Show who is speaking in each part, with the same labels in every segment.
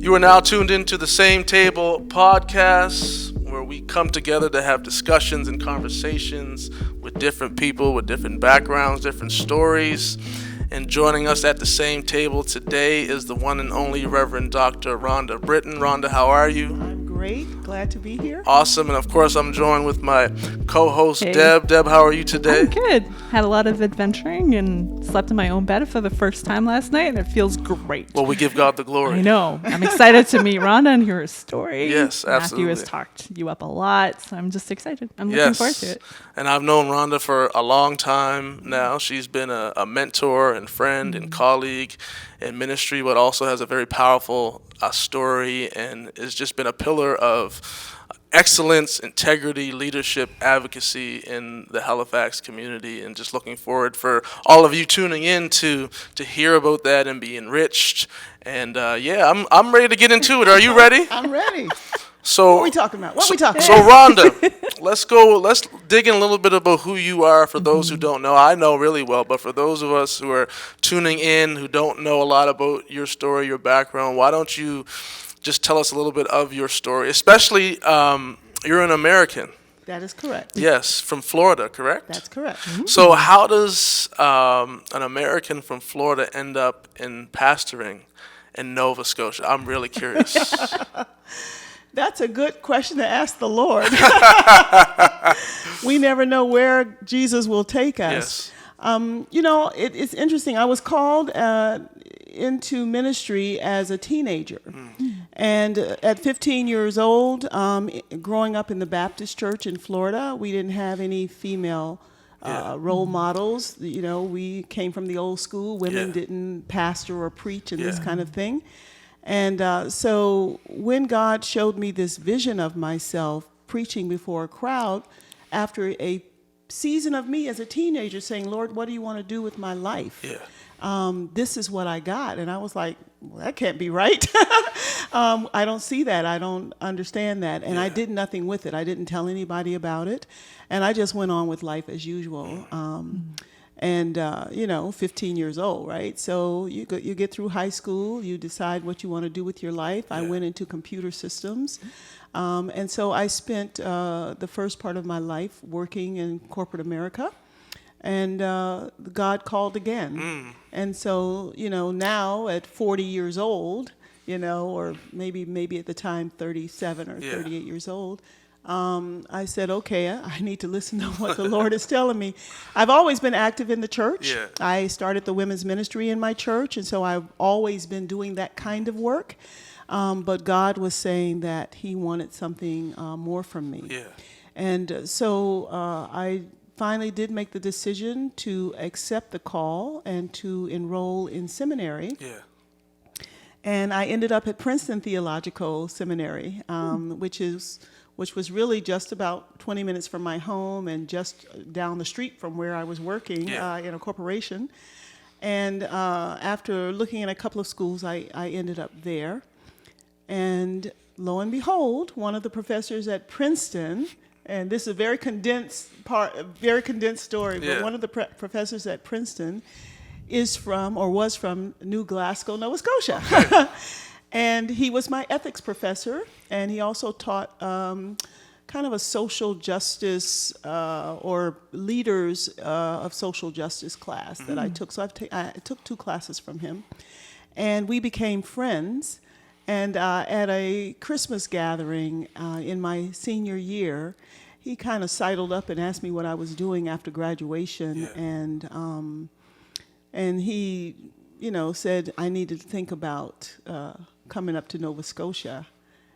Speaker 1: You are now tuned into the Same Table podcast, where we come together to have discussions and conversations with different people, with different backgrounds, different stories. And joining us at the same table today is the one and only Reverend Dr. Rhonda Britton. Rhonda, how are you?
Speaker 2: I'm great. Glad to be here.
Speaker 1: Awesome. And of course, I'm joined with my co-host,
Speaker 3: Hey.
Speaker 1: Deb. Deb, how are you today?
Speaker 3: I'm good. Had a lot of adventuring and slept in my own bed for the first time last night, and it feels great.
Speaker 1: Well, we give God the glory.
Speaker 3: I know. I'm excited to meet Rhonda and hear her story.
Speaker 1: Yes, absolutely.
Speaker 3: Matthew has talked you up a lot, so I'm just excited. I'm looking forward to it.
Speaker 1: And I've known Rhonda for a long time now. She's been a mentor and friend and colleague in ministry, but also has a very powerful story and has just been a pillar of excellence, integrity, leadership, advocacy in the Halifax community, and just looking forward for all of you tuning in to hear about that and be enriched. And I'm ready to get into it. Are you ready?
Speaker 2: I'm ready.
Speaker 1: So
Speaker 2: What are we talking about?
Speaker 1: So Rhonda, let's dig in a little bit about who you are for those who don't know. I know really well, but for those of us who are tuning in who don't know a lot about your story, your background, why don't you just tell us a little bit of your story? Especially, you're an American.
Speaker 2: That is correct.
Speaker 1: Yes, from Florida, correct?
Speaker 2: That's correct.
Speaker 1: So how does an American from Florida end up in pastoring in Nova Scotia? I'm really curious.
Speaker 2: That's a good question to ask the Lord. We never know where Jesus will take us.
Speaker 1: Yes.
Speaker 2: It's interesting. I was called into ministry as a teenager. And at 15 years old, growing up in the Baptist church in Florida, we didn't have any female role models. You know, we came from the old school. Women didn't pastor or preach and this kind of thing. And so when God showed me this vision of myself preaching before a crowd, after a season of me as a teenager saying, Lord, what do you want to do with my life? This is what I got. And I was like, well, that can't be right. I don't see that. I don't understand that. And I did nothing with it. I didn't tell anybody about it. And I just went on with life as usual. 15 years old, right? So you get through high school, you decide what you want to do with your life. I went into computer systems. And so I spent the first part of my life working in corporate America. And God called again. And so, now at 40 years old, or maybe at the time 37 or 38 years old, I said, okay, I need to listen to what the Lord is telling me. I've always been active in the church. I started the women's ministry in my church, and so I've always been doing that kind of work. But God was saying that he wanted something more from me. And so I finally did make the decision to accept the call and to enroll in seminary. And I ended up at Princeton Theological Seminary, which was really just about 20 minutes from my home and just down the street from where I was working in a corporation. And after looking at a couple of schools, I ended up there. And lo and behold, one of the professors at Princeton, and this is a very condensed story, but one of the professors at Princeton was from New Glasgow, Nova Scotia. And he was my ethics professor, and he also taught kind of a social justice or leaders of social justice class that I took. So I took 2 classes from him, and we became friends. And at a Christmas gathering in my senior year, he kind of sidled up and asked me what I was doing after graduation, and he, said I needed to think about coming up to Nova Scotia.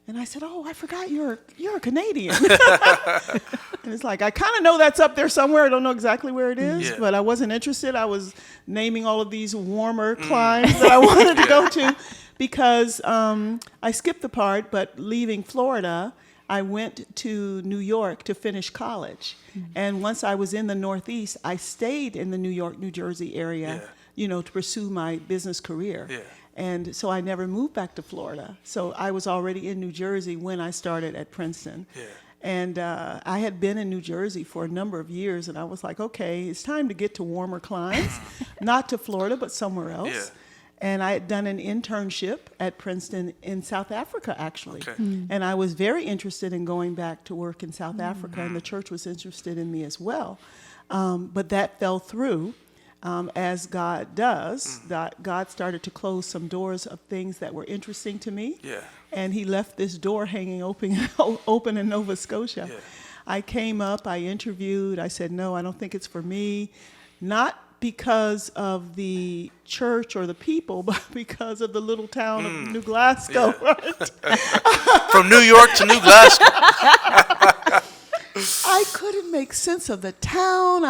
Speaker 2: And I said, oh, I forgot you're a Canadian. And it's like, I kind of know that's up there somewhere. I don't know exactly where it is, but I wasn't interested. I was naming all of these warmer climes that I wanted to go to because I skipped the part, but leaving Florida, I went to New York to finish college. And once I was in the Northeast, I stayed in the New York, New Jersey area, to pursue my business career. And so I never moved back to Florida. So I was already in New Jersey when I started at Princeton. And I had been in New Jersey for a number of years, and I was like, okay, it's time to get to warmer climes, not to Florida, but somewhere else. And I had done an internship at Princeton in South Africa, actually.
Speaker 1: Okay.
Speaker 2: And I was very interested in going back to work in South Africa, and the church was interested in me as well. But that fell through, as God does. God started to close some doors of things that were interesting to me.
Speaker 1: Yeah.
Speaker 2: And he left this door hanging open in Nova Scotia.
Speaker 1: Yeah.
Speaker 2: I came up, I interviewed, I said, no, I don't think it's for me. Not because of the church or the people, but because of the little town of New Glasgow.
Speaker 1: Yeah.
Speaker 2: Right?
Speaker 1: From New York to New Glasgow.
Speaker 2: I couldn't make sense of the town.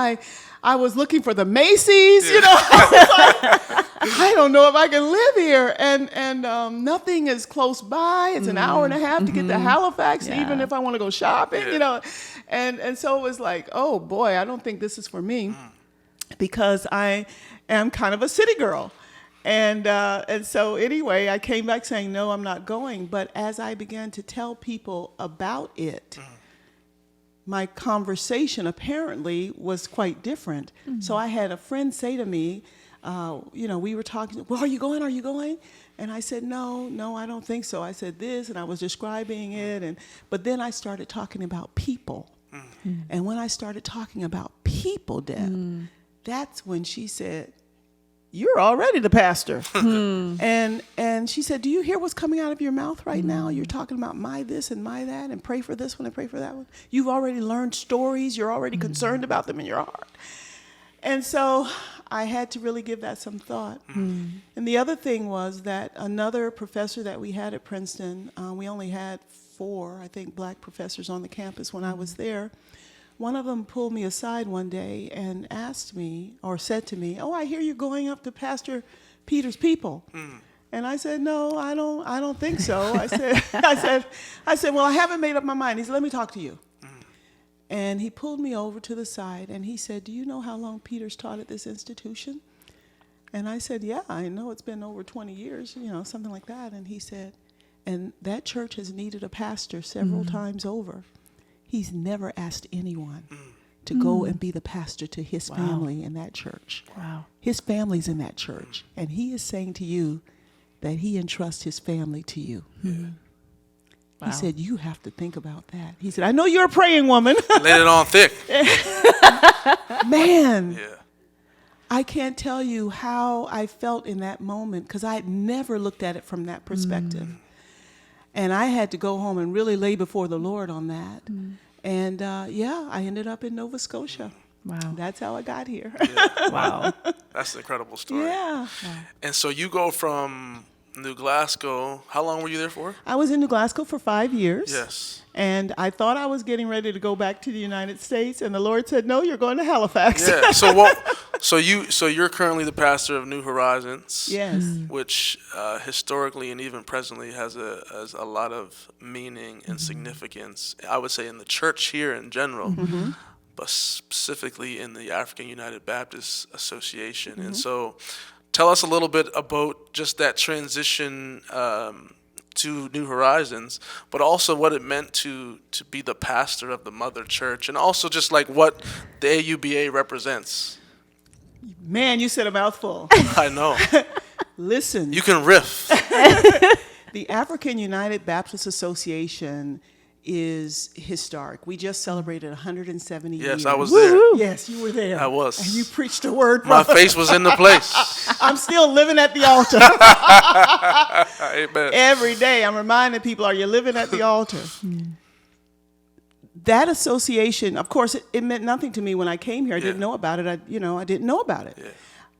Speaker 2: I was looking for the Macy's, you know. I was like, I don't know if I can live here. And nothing is close by. It's an hour and a half to get to Halifax, even if I want to go shopping, you know. And so it was like, oh boy, I don't think this is for me, because I am kind of a city girl. And so anyway, I came back saying, no, I'm not going. But as I began to tell people about it, my conversation apparently was quite different. So I had a friend say to me, you know, we were talking, well, are you going? Are you going? And I said, no, I don't think so. I said this, and I was describing it. But then I started talking about people. And when I started talking about people, Deb, that's when she said, you're already the pastor. And she said, do you hear what's coming out of your mouth right now? You're talking about my this and my that, and pray for this one and pray for that one. You've already learned stories. You're already concerned about them in your heart. And so I had to really give that some thought. And the other thing was that another professor that we had at Princeton, we only had 4, I think, black professors on the campus when I was there. One of them pulled me aside one day and asked me, or said to me, oh, I hear you're going up to Pastor Peter's people. And I said, no, I don't think so. I said, well, I haven't made up my mind. He said, let me talk to you. And he pulled me over to the side and he said, do you know how long Peter's taught at this institution? And I said, yeah, I know it's been over 20 years, you know, something like that. And he said, and that church has needed a pastor several times over. He's never asked anyone to go and be the pastor to his family in that church.
Speaker 3: Wow.
Speaker 2: His family's in that church. And he is saying to you that he entrusts his family to you. He said, you have to think about that. He said, I know you're a praying woman.
Speaker 1: Laid it on thick.
Speaker 2: Man.
Speaker 1: Yeah.
Speaker 2: I can't tell you how I felt in that moment, because I had never looked at it from that perspective. And I had to go home and really lay before the Lord on that. And I ended up in Nova Scotia.
Speaker 3: Wow.
Speaker 2: That's how I got here.
Speaker 1: Yeah.
Speaker 3: Wow.
Speaker 1: That's an incredible story.
Speaker 2: Yeah.
Speaker 1: And so you go from New Glasgow. How long were you there for?
Speaker 2: I was in New Glasgow for 5 years.
Speaker 1: Yes.
Speaker 2: And I thought I was getting ready to go back to the United States, and the Lord said, no, you're going to Halifax.
Speaker 1: Yeah. So you're currently the pastor of New Horizons.
Speaker 2: Yes.
Speaker 1: Which historically and even presently has a lot of meaning and significance, I would say, in the church here in general, but specifically in the African United Baptist Association. And so tell us a little bit about just that transition to New Horizons, but also what it meant to be the pastor of the mother church, and also just like what the AUBA represents.
Speaker 2: Man, you said a mouthful.
Speaker 1: I know.
Speaker 2: Listen.
Speaker 1: You can riff.
Speaker 2: The African United Baptist Association is historic. We just celebrated 170 years.
Speaker 1: Yes, I was there.
Speaker 2: Yes, you were there.
Speaker 1: I was.
Speaker 2: And you preached a word.
Speaker 1: My face was in the place.
Speaker 2: I'm still living at the altar.
Speaker 1: Amen.
Speaker 2: Every day I'm reminding people, are you living at the altar? That association, of course, it meant nothing to me when I came here. I didn't know about it. I didn't know about it.
Speaker 1: Yeah.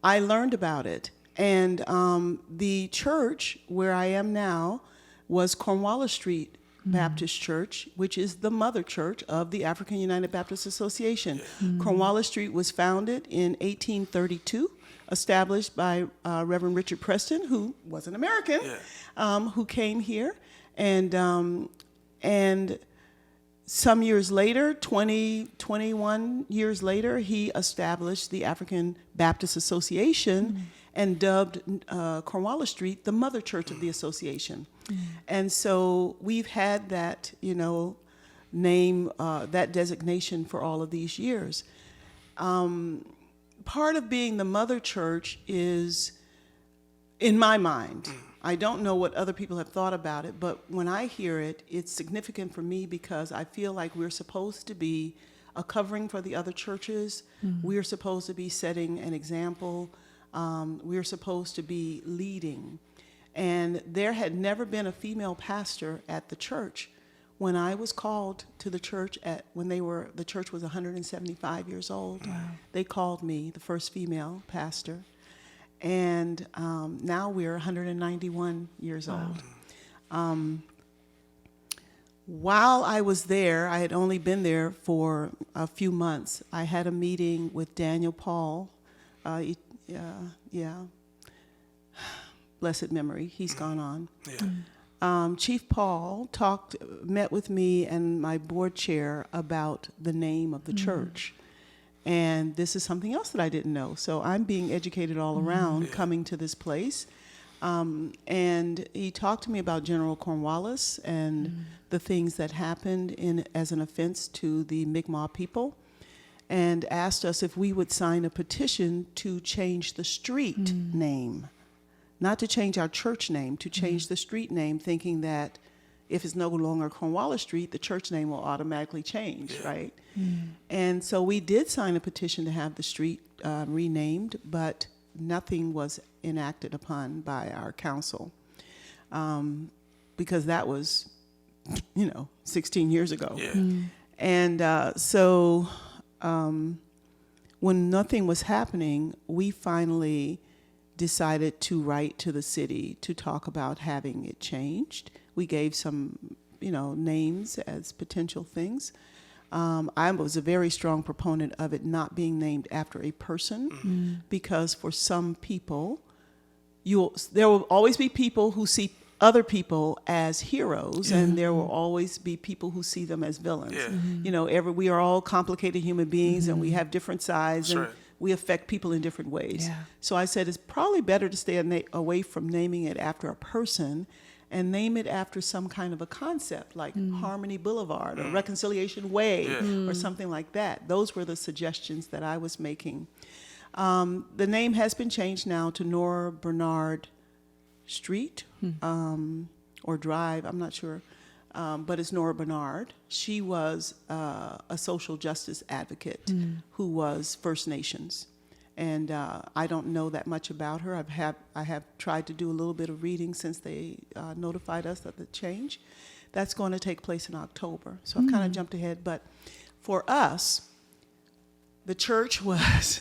Speaker 2: I learned about it. And the church where I am now was Cornwallis Street Baptist Church, which is the mother church of the African United Baptist Association. Cornwallis Street was founded in 1832, established by Reverend Richard Preston, who was an American, who came here. And some years later, 21 years later, he established the African Baptist Association and dubbed Cornwallis Street the mother church of the association. And so we've had that, name, that designation for all of these years. Part of being the mother church is in my mind. I don't know what other people have thought about it, but when I hear it, it's significant for me because I feel like we're supposed to be a covering for the other churches. We're supposed to be setting an example. We're supposed to be leading. And there had never been a female pastor at the church. When I was called to the church the church was 175 years old, they called me the first female pastor. And now we're 191 years old. While I was there, I had only been there for a few months. I had a meeting with Daniel Paul. Blessed memory. He's gone on.
Speaker 1: Yeah.
Speaker 2: Chief Paul met with me and my board chair about the name of the church. And this is something else that I didn't know. So I'm being educated all around coming to this place. And he talked to me about General Cornwallis and the things that happened as an offense to the Mi'kmaq people, and asked us if we would sign a petition to change the street name. Not to change our church name, to change the street name, thinking that if it's no longer Cornwallis Street, the church name will automatically change, right? And so we did sign a petition to have the street renamed, but nothing was enacted upon by our council, because that was, 16 years ago.
Speaker 1: Yeah.
Speaker 2: And so when nothing was happening, we finally decided to write to the city to talk about having it changed. We gave some, names as potential things. I was a very strong proponent of it not being named after a person, because for some people, there will always be people who see other people as heroes, and there will always be people who see them as villains.
Speaker 1: Yeah.
Speaker 2: We are all complicated human beings, and we have different sides,
Speaker 1: That's
Speaker 2: and
Speaker 1: right.
Speaker 2: we affect people in different ways.
Speaker 3: Yeah.
Speaker 2: So I said it's probably better to stay away from naming it after a person and name it after some kind of a concept like Harmony Boulevard or Reconciliation Way or something like that. Those were the suggestions that I was making. The name has been changed now to Nora Bernard Street or Drive, I'm not sure, but it's Nora Bernard. She was a social justice advocate who was First Nations. And I don't know that much about her. I have tried to do a little bit of reading since they notified us of the change. That's going to take place in October. So I've kind of jumped ahead. But for us, the church was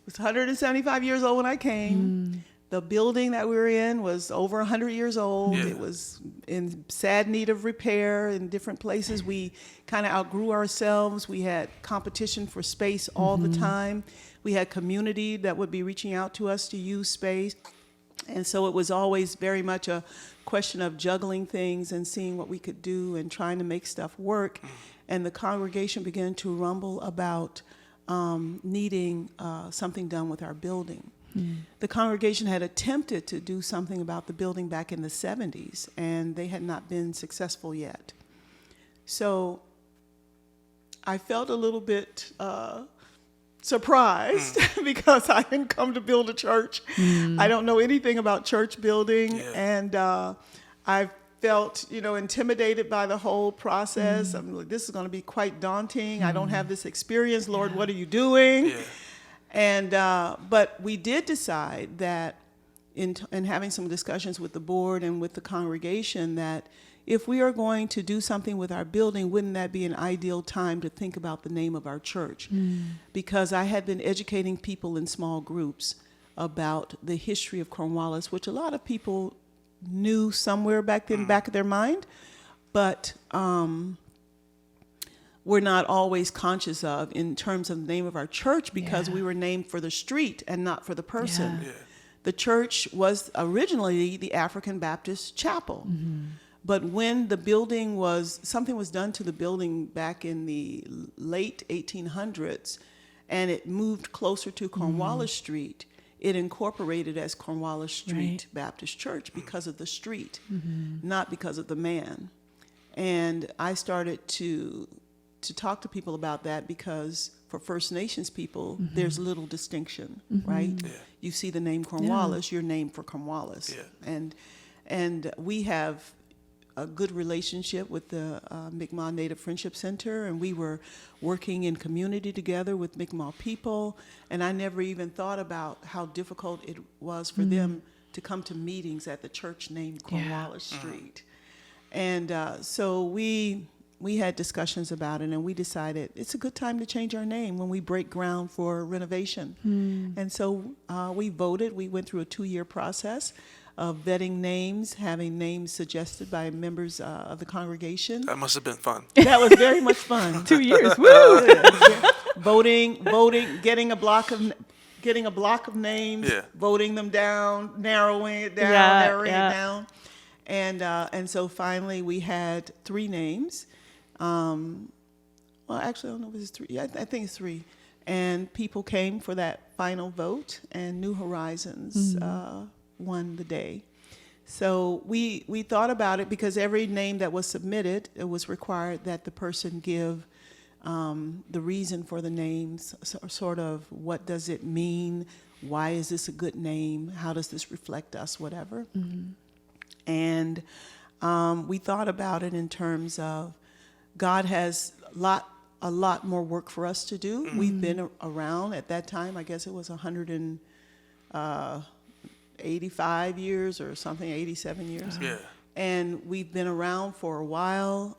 Speaker 2: 175 years old when I came. The building that we were in was over 100 years old.
Speaker 1: Yeah.
Speaker 2: It was in sad need of repair in different places. We kind of outgrew ourselves. We had competition for space all the time. We had community that would be reaching out to us to use space. And so it was always very much a question of juggling things and seeing what we could do and trying to make stuff work. And the congregation began to rumble about needing something done with our building. The congregation had attempted to do something about the building back in the 70s, and they had not been successful yet. So I felt a little bit surprised because I didn't come to build a church. I don't know anything about church building, and I felt, intimidated by the whole process. I'm like, this is going to be quite daunting. I don't have this experience. Lord, what are you doing?
Speaker 1: Yeah.
Speaker 2: And but we did decide that in having some discussions with the board and with the congregation that if we are going to do something with our building, wouldn't that be an ideal time to think about the name of our church? Because I had been educating people in small groups about the history of Cornwallis, which a lot of people knew somewhere back in back of their mind, but we're not always conscious of in terms of the name of our church, because we were named for the street and not for the person.
Speaker 3: Yeah.
Speaker 1: Yeah.
Speaker 2: The church was originally the African Baptist Chapel. But when the building something was done to the building back in the late 1800s, and it moved closer to Cornwallis Street, it incorporated as Cornwallis Street Baptist Church because of the street, not because of the man. And I started to talk to people about that, because for First Nations people, there's little distinction, right?
Speaker 1: Yeah.
Speaker 2: You see the name Cornwallis, you're named for Cornwallis.
Speaker 1: Yeah.
Speaker 2: And we have a good relationship with the Mi'kmaq Native Friendship Center, and we were working in community together with Mi'kmaq people, and I never even thought about how difficult it was for them to come to meetings at the church named Cornwallis Street. And so we had discussions about it, and we decided it's a good time to change our name when we break ground for renovation. And so we voted. We went through a 2-year process of vetting names, having names suggested by members of the congregation.
Speaker 1: That must have been fun.
Speaker 2: That was very much fun.
Speaker 3: 2 years. Woo!
Speaker 2: Voting, getting a block of names,
Speaker 1: Yeah.
Speaker 2: voting them down, narrowing it down, narrowing it down. And so finally we had 3 names. Well, actually, I don't know if it's 3. Yeah, I think it's 3. And people came for that final vote, and New Horizons won the day. So we thought about it because every name that was submitted, it was required that the person give the reason for the names, sort of what does it mean, why is this a good name, how does this reflect us, whatever. And we thought about it in terms of God has a lot more work for us to do. We've been around at that time, I guess it was 185 years or something, 87 years.
Speaker 1: Yeah.
Speaker 2: And we've been around for a while.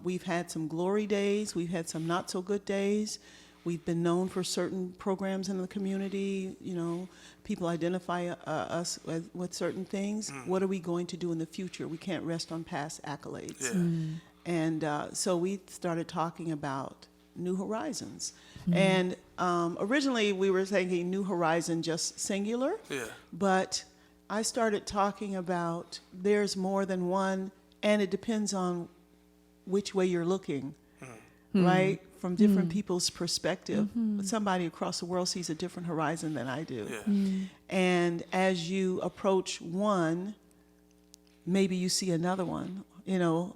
Speaker 2: We've had some glory days. We've had some not so good days. We've been known for certain programs in the community. You know, people identify us with certain things. What are we going to do in the future? We can't rest on past accolades.
Speaker 1: Yeah.
Speaker 2: And so we started talking about New Horizons. And originally we were thinking New Horizon just singular.
Speaker 1: Yeah.
Speaker 2: But I started talking about there's more than one, and it depends on which way you're looking, right? From different people's perspective. Somebody across the world sees a different horizon than I do.
Speaker 1: Yeah.
Speaker 2: And as you approach one, maybe you see another one, you know.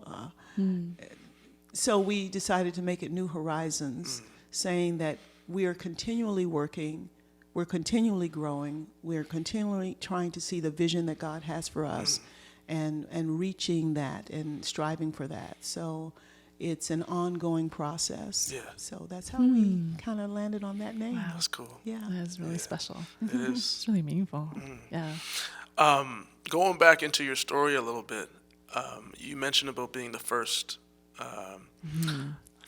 Speaker 2: So we decided to make it New Horizons, saying that we are continually working, we're continually growing, we're continually trying to see the vision that God has for us and reaching that and striving for that. So it's an ongoing process.
Speaker 1: Yeah.
Speaker 2: So that's how we kind of landed on that name.
Speaker 3: Wow.
Speaker 1: That's cool.
Speaker 2: Yeah.
Speaker 3: That is really special.
Speaker 1: It is.
Speaker 3: It's really meaningful. Yeah.
Speaker 1: Going back into your story a little bit, you mentioned about being the first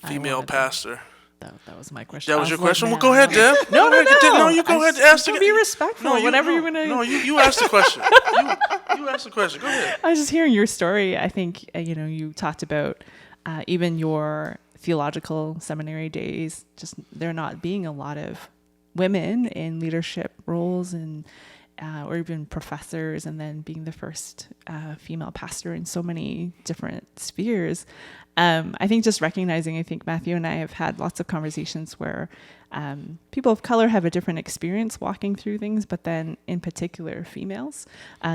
Speaker 1: female
Speaker 3: wanted
Speaker 1: pastor.
Speaker 3: That was my question.
Speaker 1: That
Speaker 3: I
Speaker 1: was your
Speaker 3: like,
Speaker 1: question? Well,
Speaker 3: man.
Speaker 1: go ahead, Deb.
Speaker 3: No,
Speaker 1: you go ahead and ask the
Speaker 3: Be respectful. Whatever you're gonna.
Speaker 1: No, you ask the question. You ask the question. Go ahead.
Speaker 3: I was just hearing your story. I think you talked about even your theological seminary days. Just there not being a lot of women in leadership roles and or even professors, and then being the first female pastor in so many different spheres. I think just recognizing, I think Matthew and I have had lots of conversations where people of color have a different experience walking through things, but then in particular females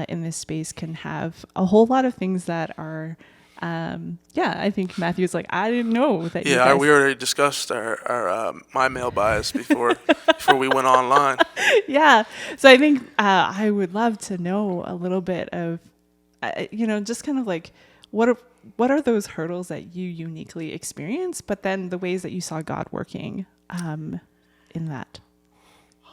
Speaker 3: in this space can have a whole lot of things that are, I think Matthew's like, I didn't know that you guys...
Speaker 1: we already discussed our my male bias before we went online.
Speaker 3: Yeah. So I think I would love to know a little bit of, just kind of like, what are those hurdles that you uniquely experience, but then the ways that you saw God working in that?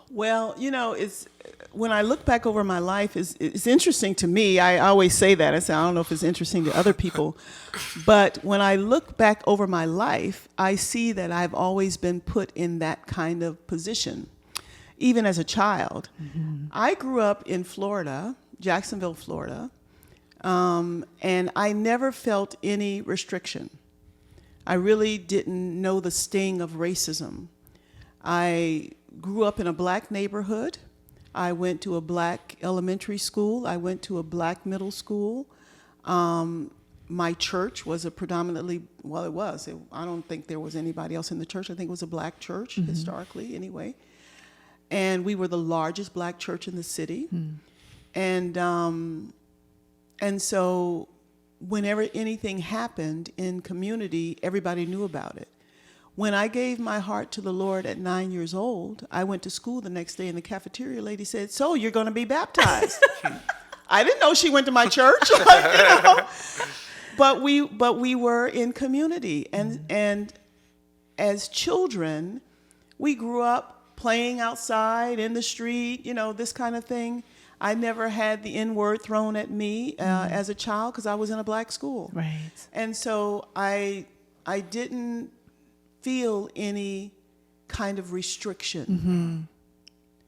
Speaker 2: Well, it's when I look back over my life, it's interesting to me. I always say that. I say, I don't know if it's interesting to other people. But when I look back over my life, I see that I've always been put in that kind of position, even as a child. I grew up in Florida, Jacksonville, Florida. And I never felt any restriction. I really didn't know the sting of racism. I grew up in a black neighborhood. I went to a black elementary school. I went to a black middle school. My church was I don't think there was anybody else in the church. I think it was a black church, historically anyway. And we were the largest black church in the city. And so whenever anything happened in community, everybody knew about it. When I gave my heart to the Lord at 9 years old, I went to school the next day and the cafeteria lady said, "So you're going to be baptized." I didn't know she went to my church, But we were in community, and as children, we grew up playing outside in the street, this kind of thing. I never had the N word thrown at me as a child because I was in a black school,
Speaker 3: Right.
Speaker 2: and so I didn't feel any kind of restriction.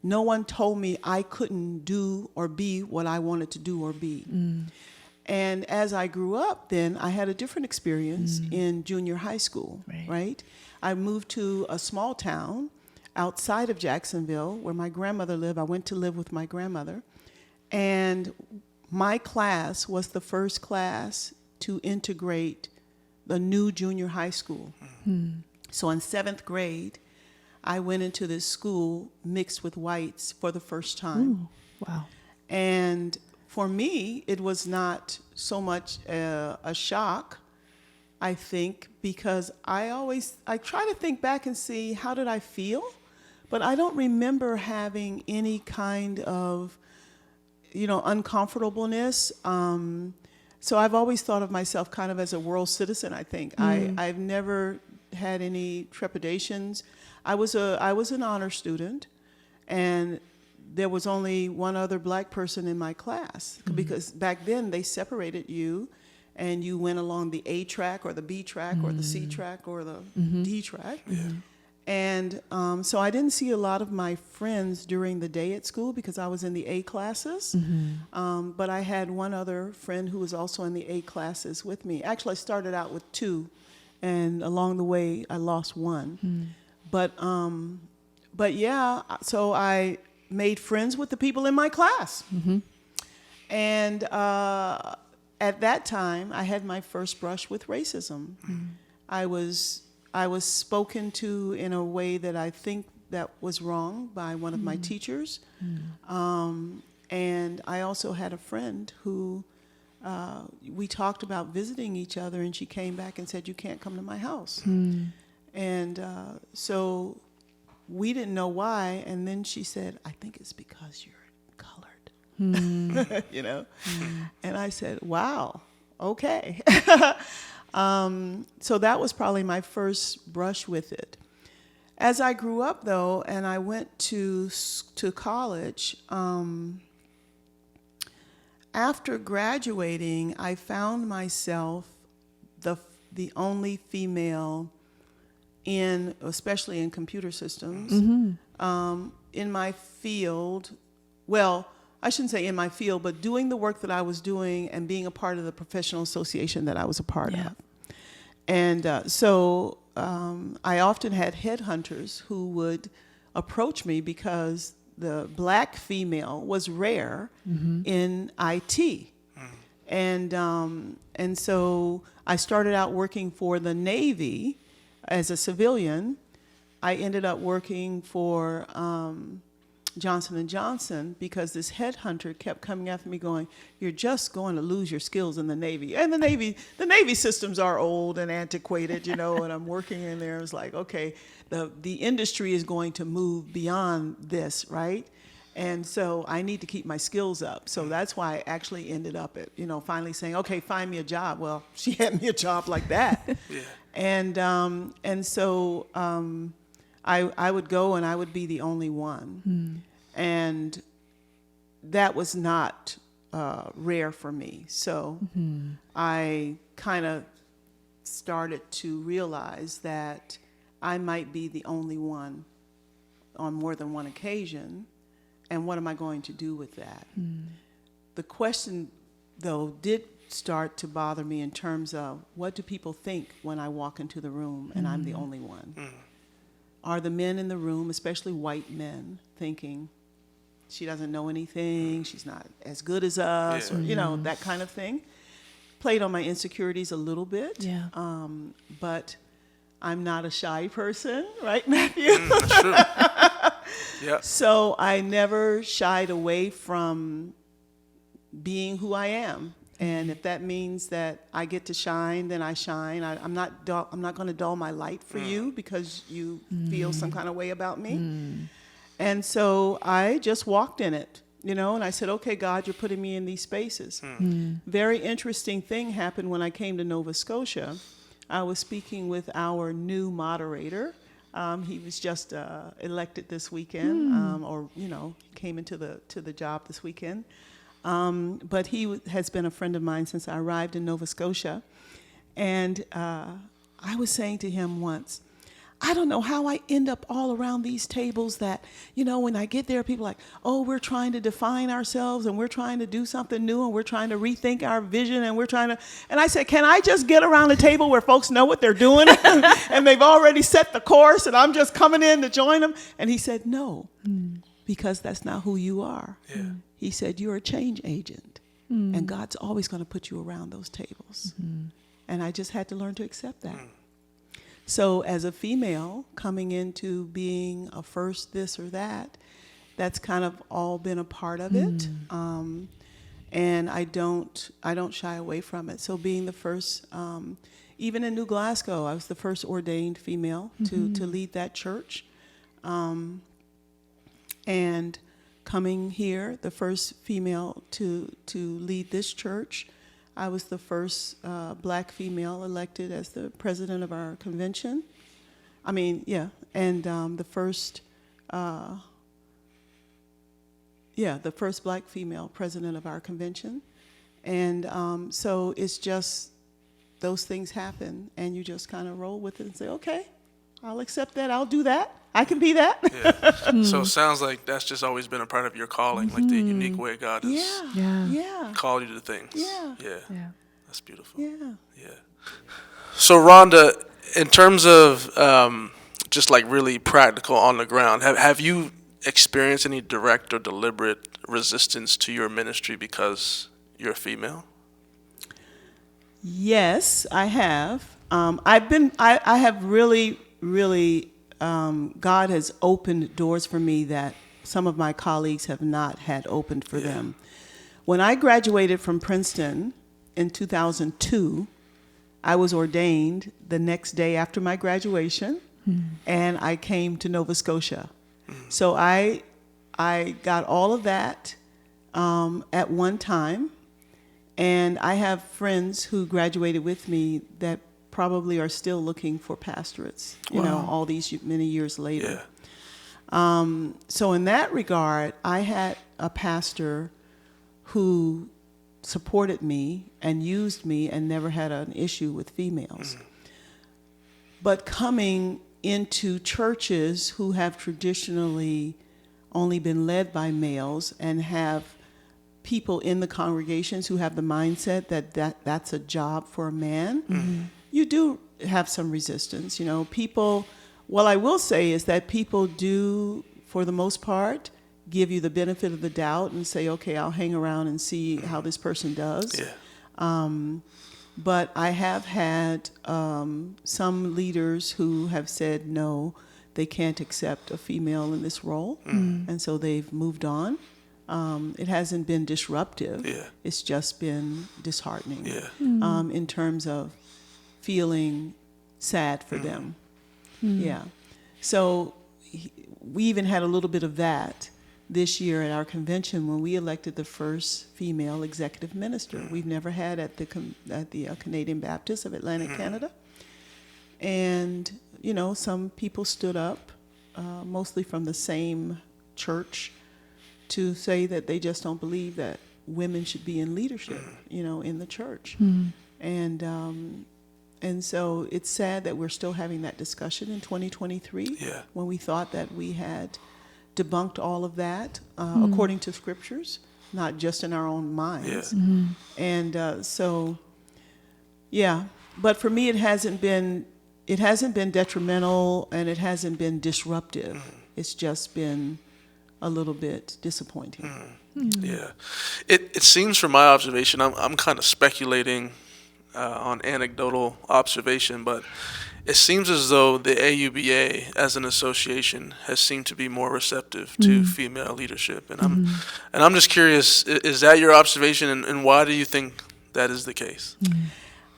Speaker 2: No one told me I couldn't do or be what I wanted to do or be. And as I grew up, then I had a different experience in junior high school, right? I moved to a small town outside of Jacksonville where my grandmother lived. I went to live with my grandmother. And my class was the first class to integrate the new junior high school. So in 7th grade, I went into this school mixed with whites for the first time.
Speaker 3: Ooh, wow.
Speaker 2: And for me, it was not so much a shock, I think, because I try to think back and see how did I feel, but I don't remember having any kind of, uncomfortableness. So I've always thought of myself kind of as a world citizen, I think. I've never had any trepidations. I was an honor student, and there was only one other black person in my class because back then they separated you and you went along the A track or the B track or the C track or the D track. And so I didn't see a lot of my friends during the day at school because I was in the A classes. But I had one other friend who was also in the A classes with me. Actually, I started out with 2, and along the way I lost 1. But yeah, so I made friends with the people in my class. And at that time, I had my first brush with racism. I was spoken to in a way that I think that was wrong by one of my teachers. And I also had a friend who we talked about visiting each other, and she came back and said, "You can't come to my house." And so we didn't know why, and then she said, "I think it's because you're colored." And I said, "Wow, okay." So that was probably my first brush with it. As I grew up, though, and I went to college, after graduating, I found myself the only female especially in computer systems, in my field. Well, I shouldn't say in my field, but doing the work that I was doing and being a part of the professional association that I was a part of. And so I often had headhunters who would approach me because the black female was rare in IT. And so I started out working for the Navy as a civilian. I ended up working for Johnson & Johnson because this headhunter kept coming after me going, "You're just going to lose your skills in the Navy." And the Navy systems are old and antiquated, and I'm working in there. It's like, okay, the industry is going to move beyond this, right? And so I need to keep my skills up. So that's why I actually ended up at, finally saying, "Okay, find me a job." Well, she had me a job like that. And so I would go and I would be the only one. And that was not rare for me. So I kind of started to realize that I might be the only one on more than one occasion. And what am I going to do with that? The question, though, did start to bother me in terms of what do people think when I walk into the room and I'm the only one? Are the men in the room, especially white men, thinking, "She doesn't know anything, she's not as good as us," or, that kind of thing? Played on my insecurities a little bit. But I'm not a shy person, right, Matthew?
Speaker 1: That's true.
Speaker 2: So I never shied away from being who I am. And if that means that I get to shine, then I shine. I'm not going to dull my light for you because you feel some kind of way about me. And so I just walked in it, and I said, okay, God, you're putting me in these spaces. Very interesting thing happened when I came to Nova Scotia. I was speaking with our new moderator. He was just elected this weekend, or came into the job this weekend. But he has been a friend of mine since I arrived in Nova Scotia. And I was saying to him once, I don't know how I end up all around these tables that, when I get there, people are like, oh, we're trying to define ourselves and we're trying to do something new and we're trying to rethink our vision and and I said, can I just get around a table where folks know what they're doing and they've already set the course and I'm just coming in to join them? And he said, no, because that's not who you are.
Speaker 1: Yeah.
Speaker 2: He said, you're a change agent and God's always going to put you around those tables. And I just had to learn to accept that. So as a female coming into being a first this or that, that's kind of all been a part of it. And I don't shy away from it. So being the first, even in New Glasgow, I was the first ordained female to lead that church. And coming here, the first female to lead this church. I was the first black female elected as the president of our convention. And the first black female president of our convention. And so it's just, those things happen, and you just kind of roll with it and say, okay, I'll accept that, I'll do that. I can be that.
Speaker 1: Yeah. So it sounds like that's just always been a part of your calling, like the unique way God has called you to things.
Speaker 2: Yeah.
Speaker 1: That's beautiful.
Speaker 2: Yeah.
Speaker 1: So Rhonda, in terms of just like really practical on the ground, have you experienced any direct or deliberate resistance to your ministry because you're a female?
Speaker 2: Yes, I have. I have really, God has opened doors for me that some of my colleagues have not had opened for them. When I graduated from Princeton in 2002, I was ordained the next day after my graduation, and I came to Nova Scotia. So I got all of that at one time, and I have friends who graduated with me that probably are still looking for pastorates, all these many years later. So in that regard, I had a pastor who supported me and used me and never had an issue with females. But coming into churches who have traditionally only been led by males and have people in the congregations who have the mindset that's a job for a man, you do have some resistance. People, what I will say is that people do, for the most part, give you the benefit of the doubt and say, okay, I'll hang around and see how this person does. But I have had some leaders who have said no, they can't accept a female in this role, and so they've moved on. It hasn't been disruptive. It's just been disheartening in terms of feeling sad for them. So we even had a little bit of that this year at our convention when we elected the first female executive minister. We've never had at the Canadian Baptist of Atlantic Canada. And, some people stood up, mostly from the same church, to say that they just don't believe that women should be in leadership, in the church. And so it's sad that we're still having that discussion in 2023 when we thought that we had debunked all of that according to scriptures, not just in our own minds. And but for me it hasn't been detrimental and it hasn't been disruptive. It's just been a little bit disappointing.
Speaker 1: It seems from my observation, I'm kind of speculating on anecdotal observation, but it seems as though the AUBA as an association has seemed to be more receptive to female leadership, and I'm just curious, is that your observation, and why do you think that is the case.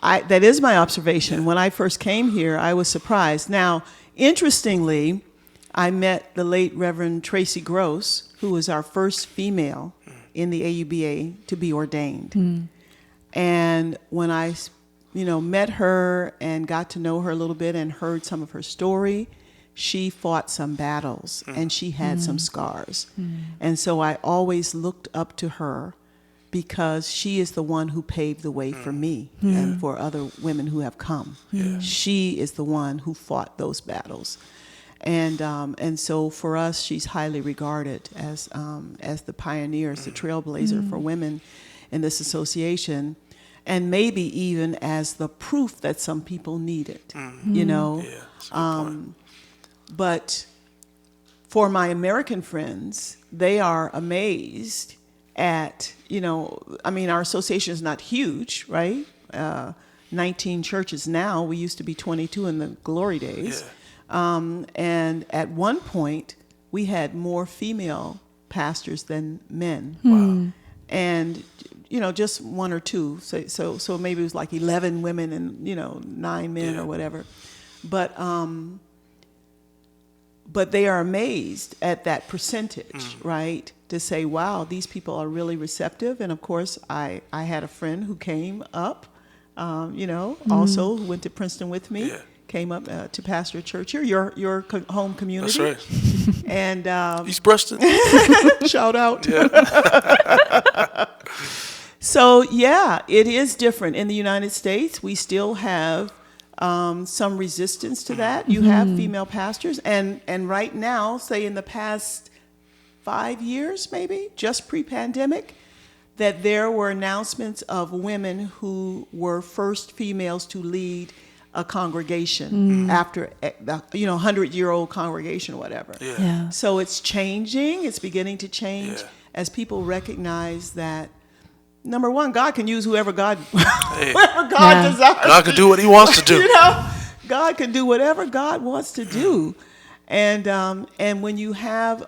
Speaker 2: That is my observation. When I first came here, I was surprised. Now, interestingly, I met the late Reverend Tracy Gross, who was our first female in the AUBA to be ordained. And when I, met her and got to know her a little bit and heard some of her story, she fought some battles and she had some scars. And so I always looked up to her because she is the one who paved the way for me and for other women who have come. She is the one who fought those battles. And so for us, she's highly regarded as the pioneer, as the trailblazer for women in this association, and maybe even as the proof that some people need it,
Speaker 1: Yeah, that's a good point.
Speaker 2: But for my American friends, they are amazed at, our association is not huge, right? 19 churches now. We used to be 22 in the glory days. And at one point, we had more female pastors than men.
Speaker 1: Wow.
Speaker 2: And, just one or two. So maybe it was like 11 women and, 9 men or whatever. But they are amazed at that percentage, right? To say, wow, these people are really receptive. And of course, I had a friend who came up, also who went to Princeton with me.
Speaker 1: Yeah.
Speaker 2: Came up to pastor a church here, your home community.
Speaker 1: That's right.
Speaker 2: And
Speaker 1: East Preston.
Speaker 2: shout out.
Speaker 1: Yeah.
Speaker 2: So yeah, it is different in the United States. We still have some resistance to that. You have female pastors, and right now, say in the past 5 years, maybe just pre-pandemic, that there were announcements of women who were first females to lead a congregation after a 100-year-old congregation or whatever.
Speaker 3: Yeah.
Speaker 2: So it's changing. It's beginning to change
Speaker 1: Yeah.
Speaker 2: as people recognize that, number one, God can use whoever God
Speaker 1: Hey,
Speaker 2: whoever God desires.
Speaker 1: God can do what he wants to do.
Speaker 2: God can do whatever God wants to do. And when you have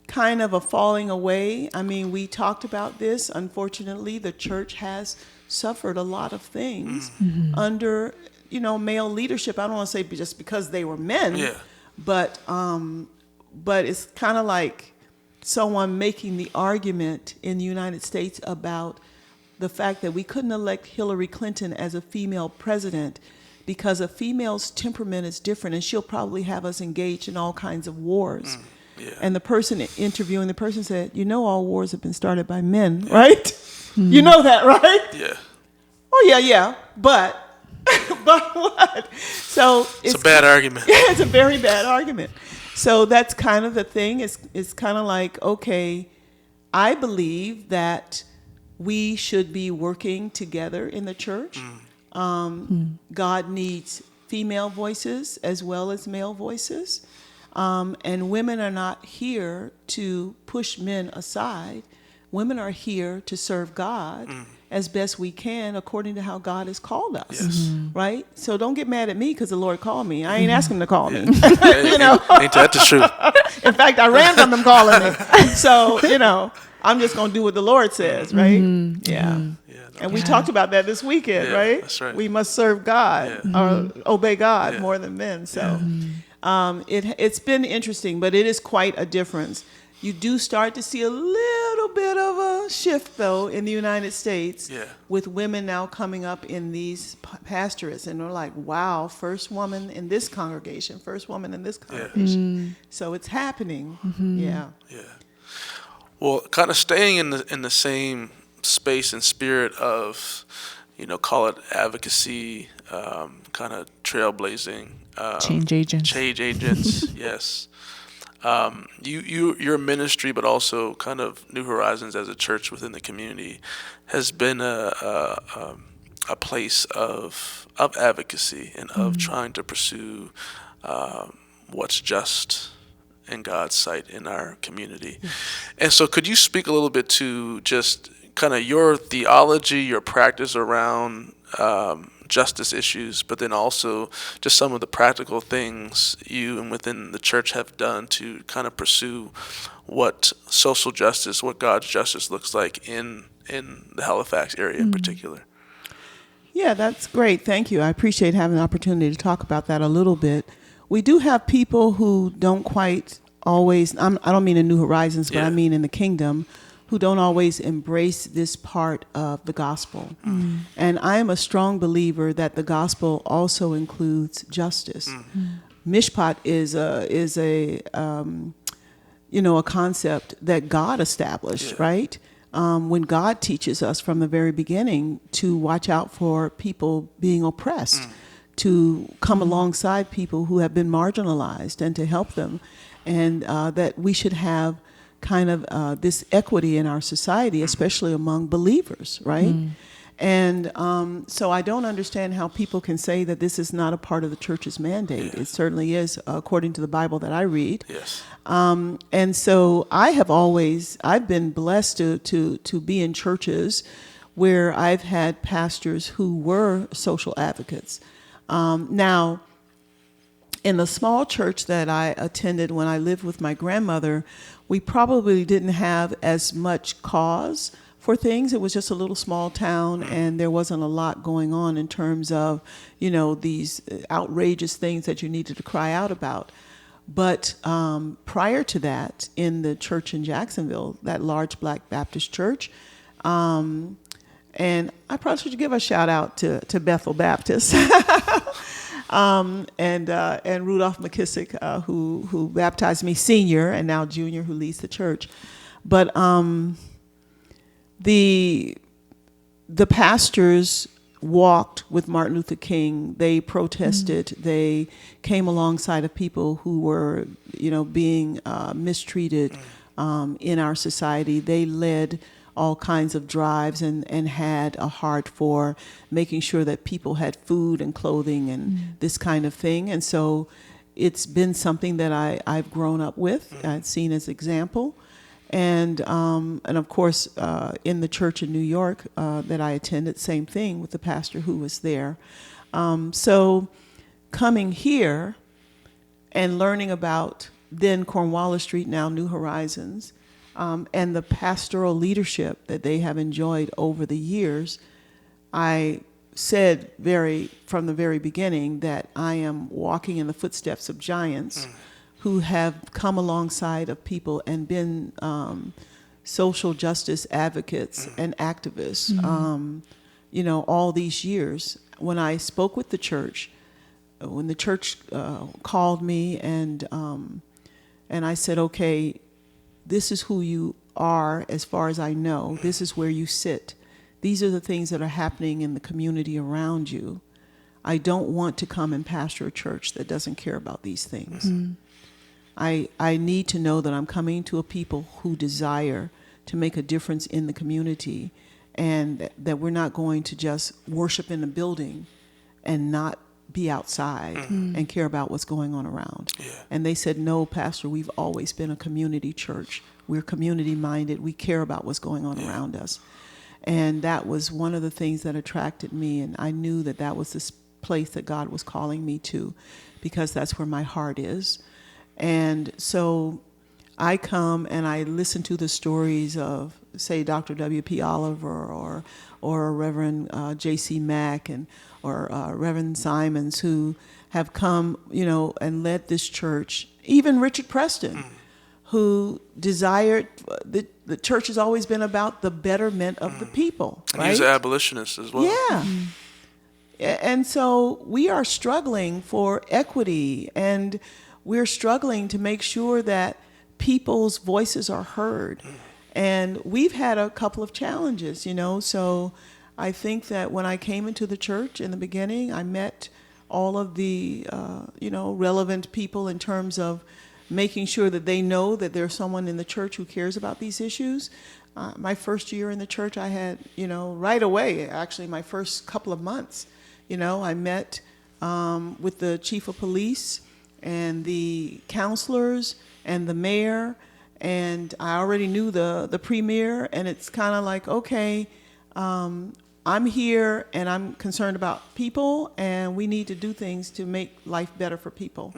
Speaker 2: kind of a falling away, we talked about this. Unfortunately, the church has suffered a lot of things under male leadership. I don't want to say just because they were men, but it's kind of like someone making the argument in the United States about the fact that we couldn't elect Hillary Clinton as a female president because a female's temperament is different, and she'll probably have us engaged in all kinds of wars. And the person interviewing the person said, all wars have been started by men, right? You know that, right?
Speaker 1: Yeah.
Speaker 2: Oh, yeah. But what? So
Speaker 1: It's a bad argument.
Speaker 2: Yeah, it's a very bad argument. So that's kind of the thing. It's kind of like, okay, I believe that we should be working together in the church. God needs female voices as well as male voices. And women are not here to push men aside. Women are here to serve God as best we can according to how God has called us, right? So don't get mad at me because the Lord called me. I ain't asking him to call me.
Speaker 1: Ain't that the truth?
Speaker 2: In fact, I ran from him calling me. So, I'm just going to do what the Lord says, right? Yeah. And we talked about that this weekend, right?
Speaker 1: That's right.
Speaker 2: We must serve God or obey God more than men. So it's been interesting, but it is quite a difference. You do start to see a little bit of a shift, though, in the United States with women now coming up in these pastorates. And they're like, wow, first woman in this congregation, first woman in this congregation. So it's happening. Yeah.
Speaker 1: Well, kind of staying in the same space and spirit of, call it advocacy, kind of trailblazing.
Speaker 3: Change agents.
Speaker 1: Change agents, yes. Your ministry, but also kind of New Horizons as a church within the community, has been a place of advocacy and of trying to pursue what's just in God's sight in our community. And so could you speak a little bit to just kind of your theology, your practice around justice issues, but then also just some of the practical things you and within the church have done to kind of pursue what social justice, what God's justice looks like in the Halifax area in particular.
Speaker 2: Yeah, that's great. Thank you. I appreciate having the opportunity to talk about that a little bit. We do have people who don't quite always, I don't mean in New Horizons, but I mean in the kingdom, who don't always embrace this part of the gospel. And I am a strong believer that the gospel also includes justice. Mishpat is a a concept that God established, right? When God teaches us from the very beginning to watch out for people being oppressed, to come alongside people who have been marginalized and to help them, and that we should have kind of this equity in our society, especially among believers, right? And so I don't understand how people can say that this is not a part of the church's mandate. It certainly is, according to the Bible that I read.
Speaker 1: Yes.
Speaker 2: And so I've been blessed to be in churches where I've had pastors who were social advocates. Now, in the small church that I attended when I lived with my grandmother, we probably didn't have as much cause for things. It was just a little small town, and there wasn't a lot going on in terms of, these outrageous things that you needed to cry out about. But prior to that, in the church in Jacksonville, that large Black Baptist church, and I probably should give a shout out to Bethel Baptist and Rudolph McKissick, who baptized me senior and now junior, who leads the church. But the pastors walked with Martin Luther King. They protested. They came alongside of people who were, being mistreated in our society. They led all kinds of drives and had a heart for making sure that people had food and clothing and this kind of thing. And so it's been something that I've grown up with, I've seen as example. And of course, in the church in New York that I attended, same thing with the pastor who was there. So coming here and learning about then Cornwallis Street, now New Horizons, and the pastoral leadership that they have enjoyed over the years, I said from the very beginning that I am walking in the footsteps of giants who have come alongside of people and been social justice advocates and activists, all these years. When I spoke with the church, when the church called me and I said, okay, this is who you are as far as I know. This is where you sit. These are the things that are happening in the community around you. I don't want to come and pastor a church that doesn't care about these things. I need to know that I'm coming to a people who desire to make a difference in the community, and that we're not going to just worship in a building and not be outside and care about what's going on around. And they said, no, Pastor, we've always been a community church. We're community minded. We care about what's going on around us. And that was one of the things that attracted me. And I knew that that was this place that God was calling me to, because that's where my heart is. And so I come and I listen to the stories of, say, Dr. W.P. Oliver or Reverend J.C. Mack or Reverend Simons, who have come, and led this church. Even Richard Preston, who desired, the church has always been about the betterment of the people, right?
Speaker 1: He's an abolitionist as well.
Speaker 2: Yeah. And so we are struggling for equity, and we're struggling to make sure that people's voices are heard. And we've had a couple of challenges, so I think that when I came into the church in the beginning, I met all of the, relevant people in terms of making sure that they know that there's someone in the church who cares about these issues. My first year in the church, I had, right away, actually my first couple of months, I met with the chief of police and the counselors and the mayor, and I already knew the premier, and it's kind of like, okay, I'm here and I'm concerned about people, and we need to do things to make life better for people.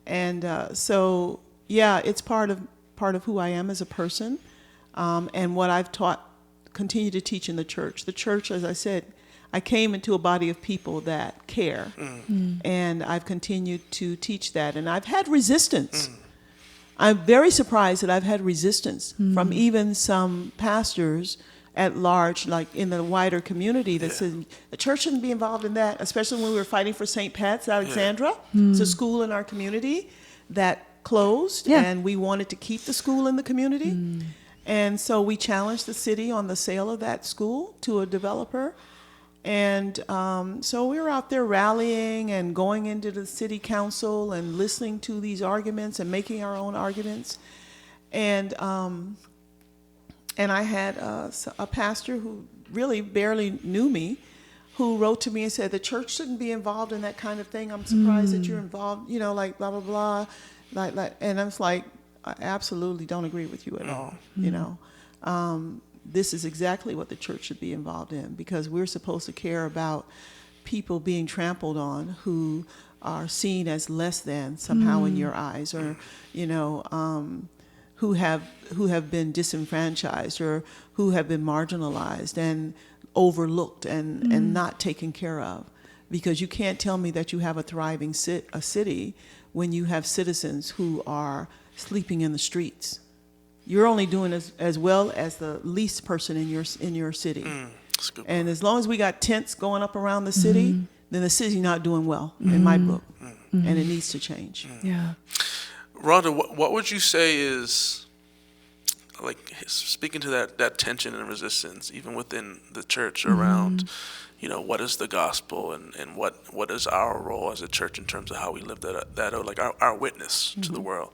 Speaker 2: And so, yeah, it's part of who I am as a person, and what I've taught, continue to teach in the church. The church, as I said, I came into a body of people that care, and I've continued to teach that. And I've had resistance. I'm very surprised that I've had resistance from even some pastors at large, like in the wider community, that said the church shouldn't be involved in that, especially when we were fighting for St. Pat's, Alexandra. It's a school in our community that closed, and we wanted to keep the school in the community. And so we challenged the city on the sale of that school to a developer. And so we were out there rallying and going into the city council and listening to these arguments and making our own arguments. And I had a pastor who really barely knew me, who wrote to me and said, the church shouldn't be involved in that kind of thing. I'm surprised that you're involved, like blah, blah, blah. And I was like, I absolutely don't agree with you at all, This is exactly what the church should be involved in, because we're supposed to care about people being trampled on who are seen as less than somehow in your eyes, or, who have been disenfranchised or who have been marginalized and overlooked and not taken care of. Because you can't tell me that you have a thriving city when you have citizens who are sleeping in the streets. You're only doing as well as the least person in your city. And as long as we got tents going up around the city, then the city's not doing well, in my book. And it needs to change.
Speaker 3: Yeah.
Speaker 1: Rhonda, what would you say is, like, speaking to that tension and resistance, even within the church around, what is the gospel and what is our role as a church in terms of how we live that out, like our witness to the world.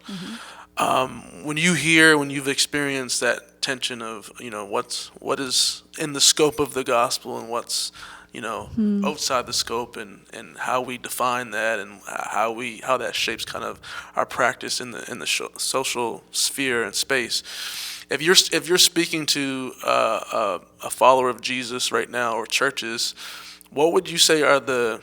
Speaker 1: When you've experienced that tension of, what is in the scope of the gospel and what's, outside the scope, and how we define that, and how that shapes kind of our practice in the social sphere and space. If you're speaking to a follower of Jesus right now, or churches, what would you say are the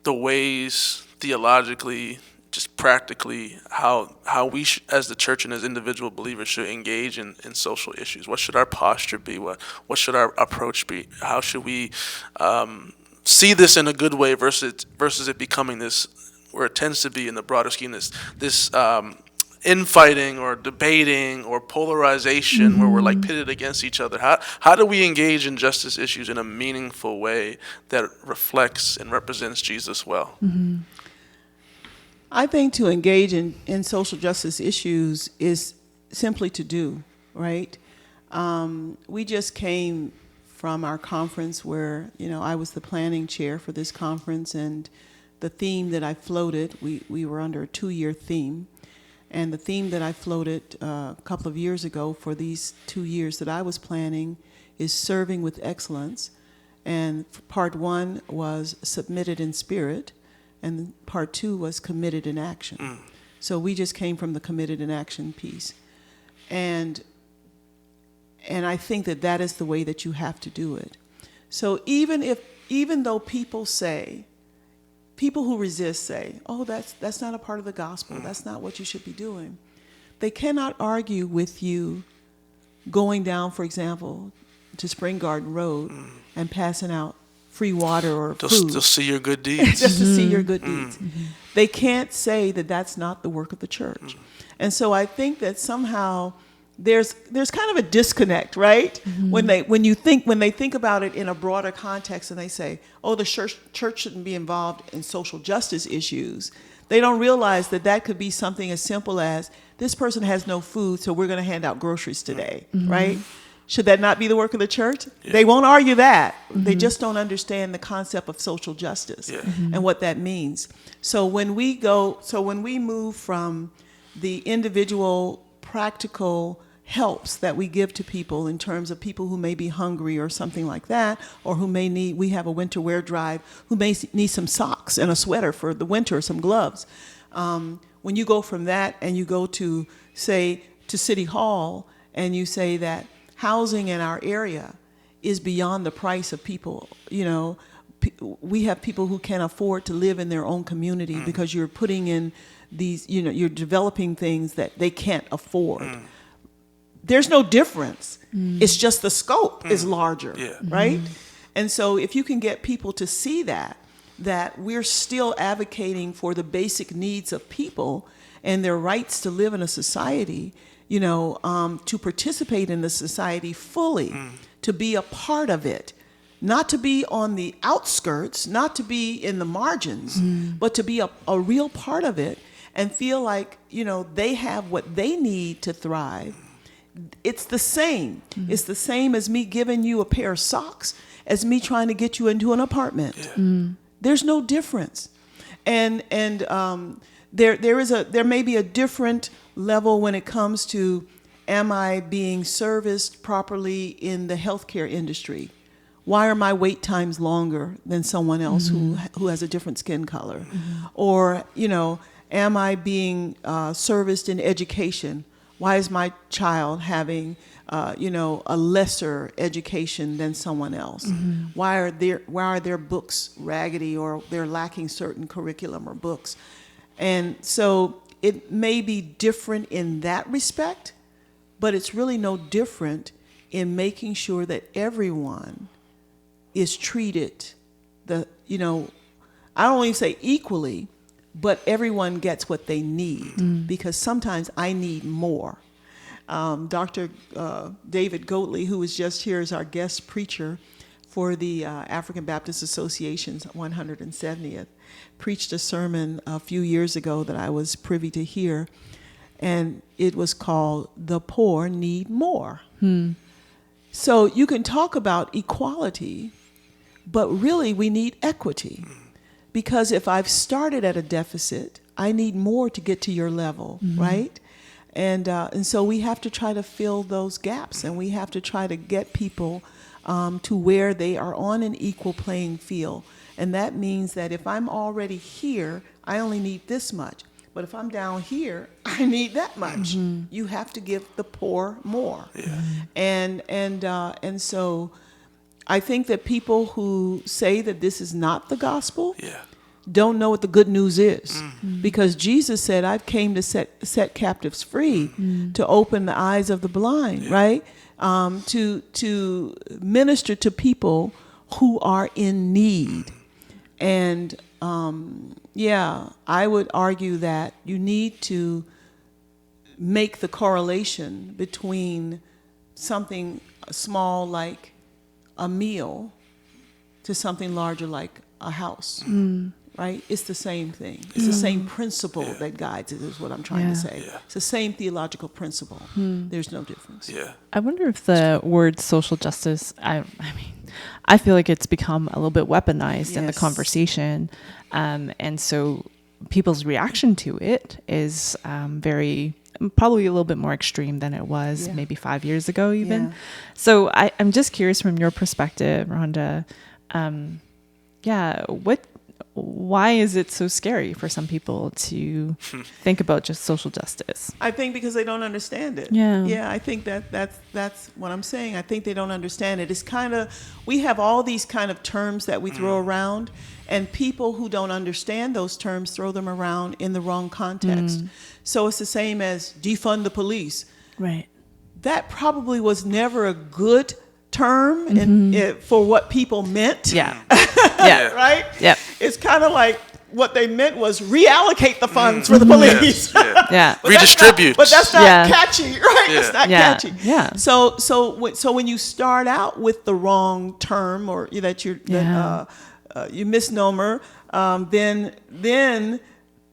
Speaker 1: ways theologically, just practically, how we as the church and as individual believers should engage in social issues? What should our posture be? What should our approach be? How should we see this in a good way versus it becoming this, where it tends to be in the broader scheme, this infighting or debating or polarization, where we're like pitted against each other? How do we engage in justice issues in a meaningful way that reflects and represents Jesus well?
Speaker 2: I think to engage in social justice issues is simply to do, right? We just came from our conference where, I was the planning chair for this conference, and the theme that I floated, we were under a 2-year theme, and the theme that I floated a couple of years ago for these 2 years that I was planning is serving with excellence. And part 1 was submitted in spirit, and part 2 was committed in action. So we just came from the committed in action piece. And I think that is the way that you have to do it. So even though people who resist say, oh, that's not a part of the gospel, that's not what you should be doing, they cannot argue with you going down, for example, to Spring Garden Road and passing out free water or food.
Speaker 1: Just see your good deeds.
Speaker 2: Just to see your good deeds. They can't say that that's not the work of the church. And so I think that somehow there's kind of a disconnect, right? When they think about it in a broader context, and they say, oh, the church shouldn't be involved in social justice issues. They don't realize that could be something as simple as, this person has no food, so we're going to hand out groceries today, right? Should that not be the work of the church? Yeah. They won't argue that. They just don't understand the concept of social justice and what that means. So when we move from the individual practical helps that we give to people in terms of people who may be hungry or something like that, or we have a winter wear drive, who may need some socks and a sweater for the winter, some gloves. When you go from that and you go to City Hall and you say that housing in our area is beyond the price of people. We have people who can't afford to live in their own community because you're putting in these, you're developing things that they can't afford. There's no difference. It's just the scope is larger, right? And so if you can get people to see that we're still advocating for the basic needs of people and their rights to live in a society, to participate in the society fully, to be a part of it. Not to be on the outskirts, not to be in the margins, but to be a real part of it and feel like, they have what they need to thrive. It's the same. It's the same as me giving you a pair of socks as me trying to get you into an apartment. There's no difference. And there may be a different level when it comes to, am I being serviced properly in the healthcare industry? Why are my wait times longer than someone else who has a different skin color? Or, am I being serviced in education? Why is my child having, a lesser education than someone else? Why are their books raggedy or they're lacking certain curriculum or books? And so it may be different in that respect, but it's really no different in making sure that everyone is treated I don't even say equally, but everyone gets what they need, because sometimes I need more. Dr. David Goatley, who was just here as our guest preacher for the African Baptist Association's 170th, preached a sermon a few years ago that I was privy to hear, and it was called "The Poor Need More." So you can talk about equality, but really we need equity. Because if I've started at a deficit, I need more to get to your level, right? And so we have to try to fill those gaps, and we have to try to get people to where they are on an equal playing field. And that means that if I'm already here, I only need this much. But if I'm down here, I need that much. You have to give the poor more. And so I think that people who say that this is not the gospel don't know what the good news is. Because Jesus said, I've came to set captives free, to open the eyes of the blind, right? To minister to people who are in need. And I would argue that you need to make the correlation between something small like a meal to something larger like a house, right? It's the same thing. It's the same principle that guides it, is what I'm trying to say. It's the same theological principle. There's no difference.
Speaker 3: I wonder if the word social justice, I feel like it's become a little bit weaponized in the conversation. And so people's reaction to it is probably a little bit more extreme than it was maybe 5 years ago even. So I'm just curious from your perspective, Rhonda, why is it so scary for some people to think about just social justice?
Speaker 2: I think because they don't understand it. I think that's what I'm saying. I think they don't understand it. It's kind of, we have all these kind of terms that we throw around, and people who don't understand those terms throw them around in the wrong context. So it's the same as defund the police.
Speaker 3: Right.
Speaker 2: That probably was never a good term for what people meant. Right?
Speaker 3: Yep.
Speaker 2: It's kind of like what they meant was reallocate the funds for the police.
Speaker 1: Redistribute.
Speaker 2: But that's not catchy, right? It's not catchy.
Speaker 3: Yeah.
Speaker 2: So when you start out with the wrong term, or that you misnomer, then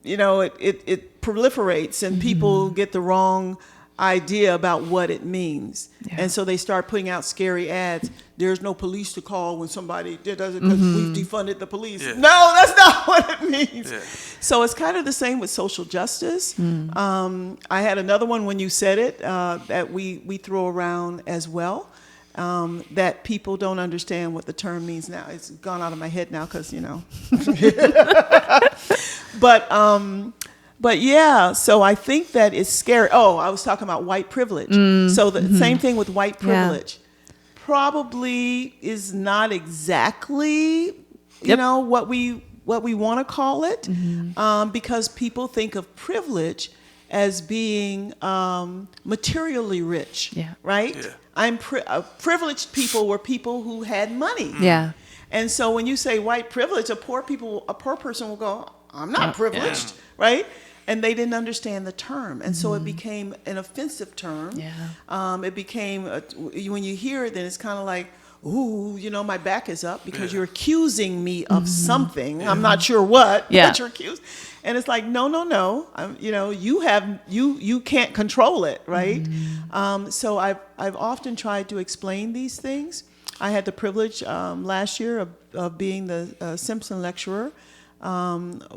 Speaker 2: it proliferates, and people get the wrong idea about what it means. And so they start putting out scary ads. There's no police to call when somebody does it because we've defunded the police. No, that's not what it means. So it's kind of the same with social justice. I had another one when you said it that we throw around as well, that people don't understand what the term means now. It's gone out of my head now because, But yeah, so I think that it's scary. Oh, I was talking about white privilege. So the same thing with white privilege. probably is not exactly, you
Speaker 3: Yep.
Speaker 2: know, what we want to call it, because people think of privilege as being materially rich,
Speaker 3: Yeah.
Speaker 2: right?
Speaker 1: Yeah.
Speaker 2: Privileged people were people who had money.
Speaker 3: Yeah.
Speaker 2: And so when you say white privilege, a poor person will go, I'm not privileged,
Speaker 1: Yeah.
Speaker 2: right? And they didn't understand the term. And so it became an offensive term.
Speaker 3: Yeah.
Speaker 2: It became, when you hear it, then it's kind of like, ooh, you know, my back is up because you're accusing me of something. I'm not sure what, but you're accused. And it's like, no. You know, you can't control it, right? So I've often tried to explain these things. I had the privilege last year of being the Simpson lecturer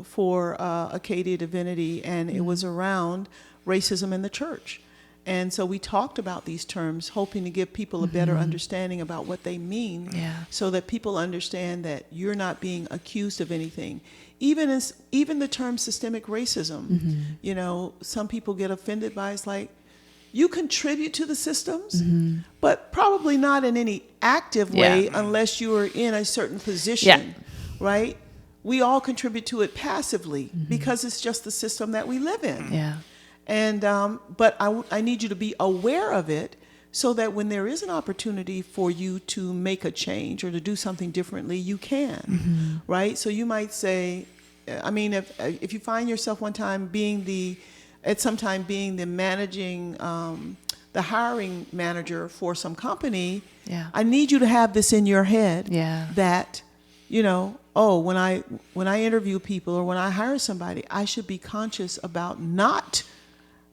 Speaker 2: for Acadia Divinity, and it was around racism in the church. And so we talked about these terms, hoping to give people a better understanding about what they mean, so that people understand that you're not being accused of anything. Even the term systemic racism, you know, some people get offended by. It's like, you contribute to the systems, but probably not in any active way unless you are in a certain position, right? We all contribute to it passively because it's just the system that we live in.
Speaker 3: Yeah.
Speaker 2: And but I need you to be aware of it, so that when there is an opportunity for you to make a change or to do something differently, you can, right? So you might say, I mean, if you find yourself at some time being the managing, the hiring manager for some company, I need you to have this in your head that, you know, oh, when I interview people or when I hire somebody, I should be conscious about not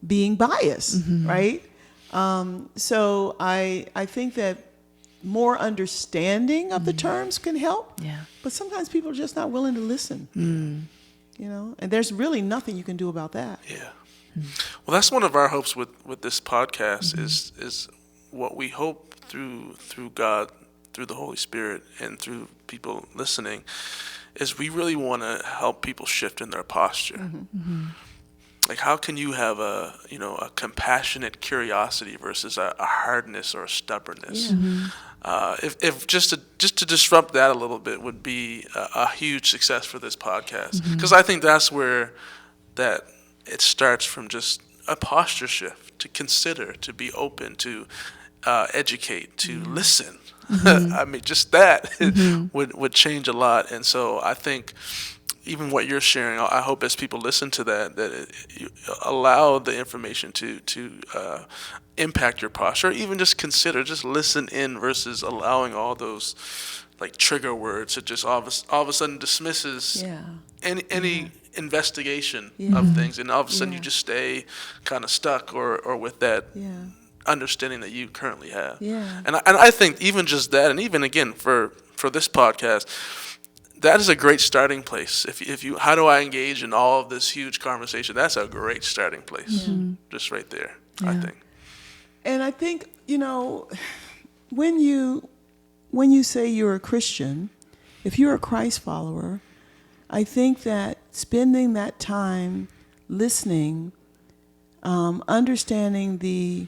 Speaker 2: being biased, right? So I think that more understanding of the terms can help, but sometimes people are just not willing to listen, you know, and there's really nothing you can do about that.
Speaker 1: Yeah. Well, that's one of our hopes with this podcast is what we hope through God, through the Holy Spirit, and through people listening, is we really want to help people shift in their posture. Like, how can you have a compassionate curiosity versus a hardness or a stubbornness? If just to disrupt that a little bit would be a huge success for this podcast, because I think that's where that it starts, from just a posture shift, to consider, to be open, to educate, to listen. I mean, just that would change a lot. And so I think even what you're sharing, I hope as people listen to that you allow the information to impact your posture, or even just consider, just listen in, versus allowing all those like trigger words that just all of a sudden dismisses any investigation of things, and all of a sudden you just stay kind of stuck or with that understanding that you currently have. And I think even just that, and even again for this podcast, that is a great starting place. If you how do I engage in all of this huge conversation? That's a great starting place, just right there. I think.
Speaker 2: And I think, you know, when you say you're a Christian, if you're a Christ follower, I think that spending that time listening, understanding the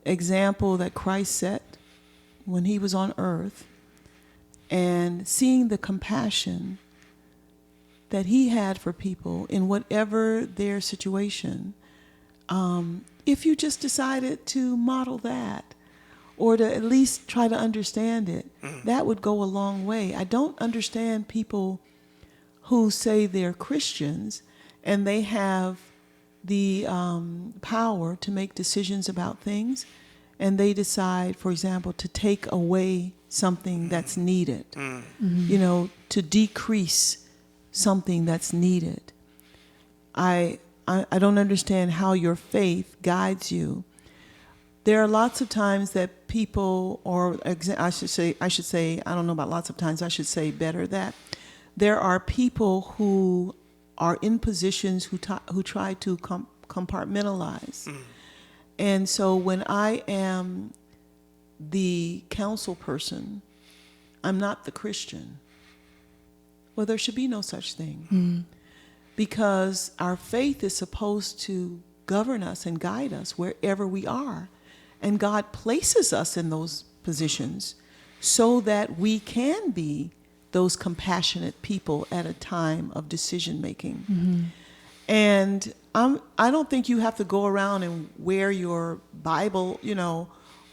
Speaker 2: example that Christ set when he was on earth, and seeing the compassion that he had for people in whatever their situation, if you just decided to model that, or to at least try to understand it, that would go a long way. I don't understand people who say they're Christians and they have the power to make decisions about things, and they decide, for example, to take away something that's needed, you know, to decrease something that's needed. I don't understand how your faith guides you. There are lots of times that people, or I should say, I don't know about lots of times, I should say better that there are people who are in positions who try to compartmentalize. And so when I am the counsel person, I'm not the Christian. Well, there should be no such thing. Because our faith is supposed to govern us and guide us wherever we are. And God places us in those positions so that we can be those compassionate people at a time of decision making. Mm-hmm. And I don't think you have to go around and wear your Bible,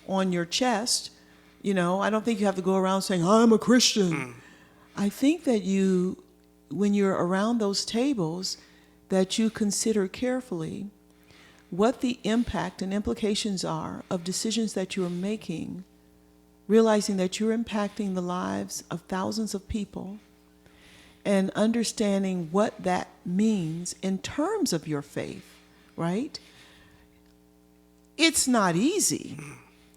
Speaker 2: on your chest. I don't think you have to go around saying, I'm a Christian. Mm. I think that when you're around those tables, that you consider carefully what the impact and implications are of decisions that you're making, realizing that you're impacting the lives of thousands of people, and understanding what that means in terms of your faith, right? It's not easy,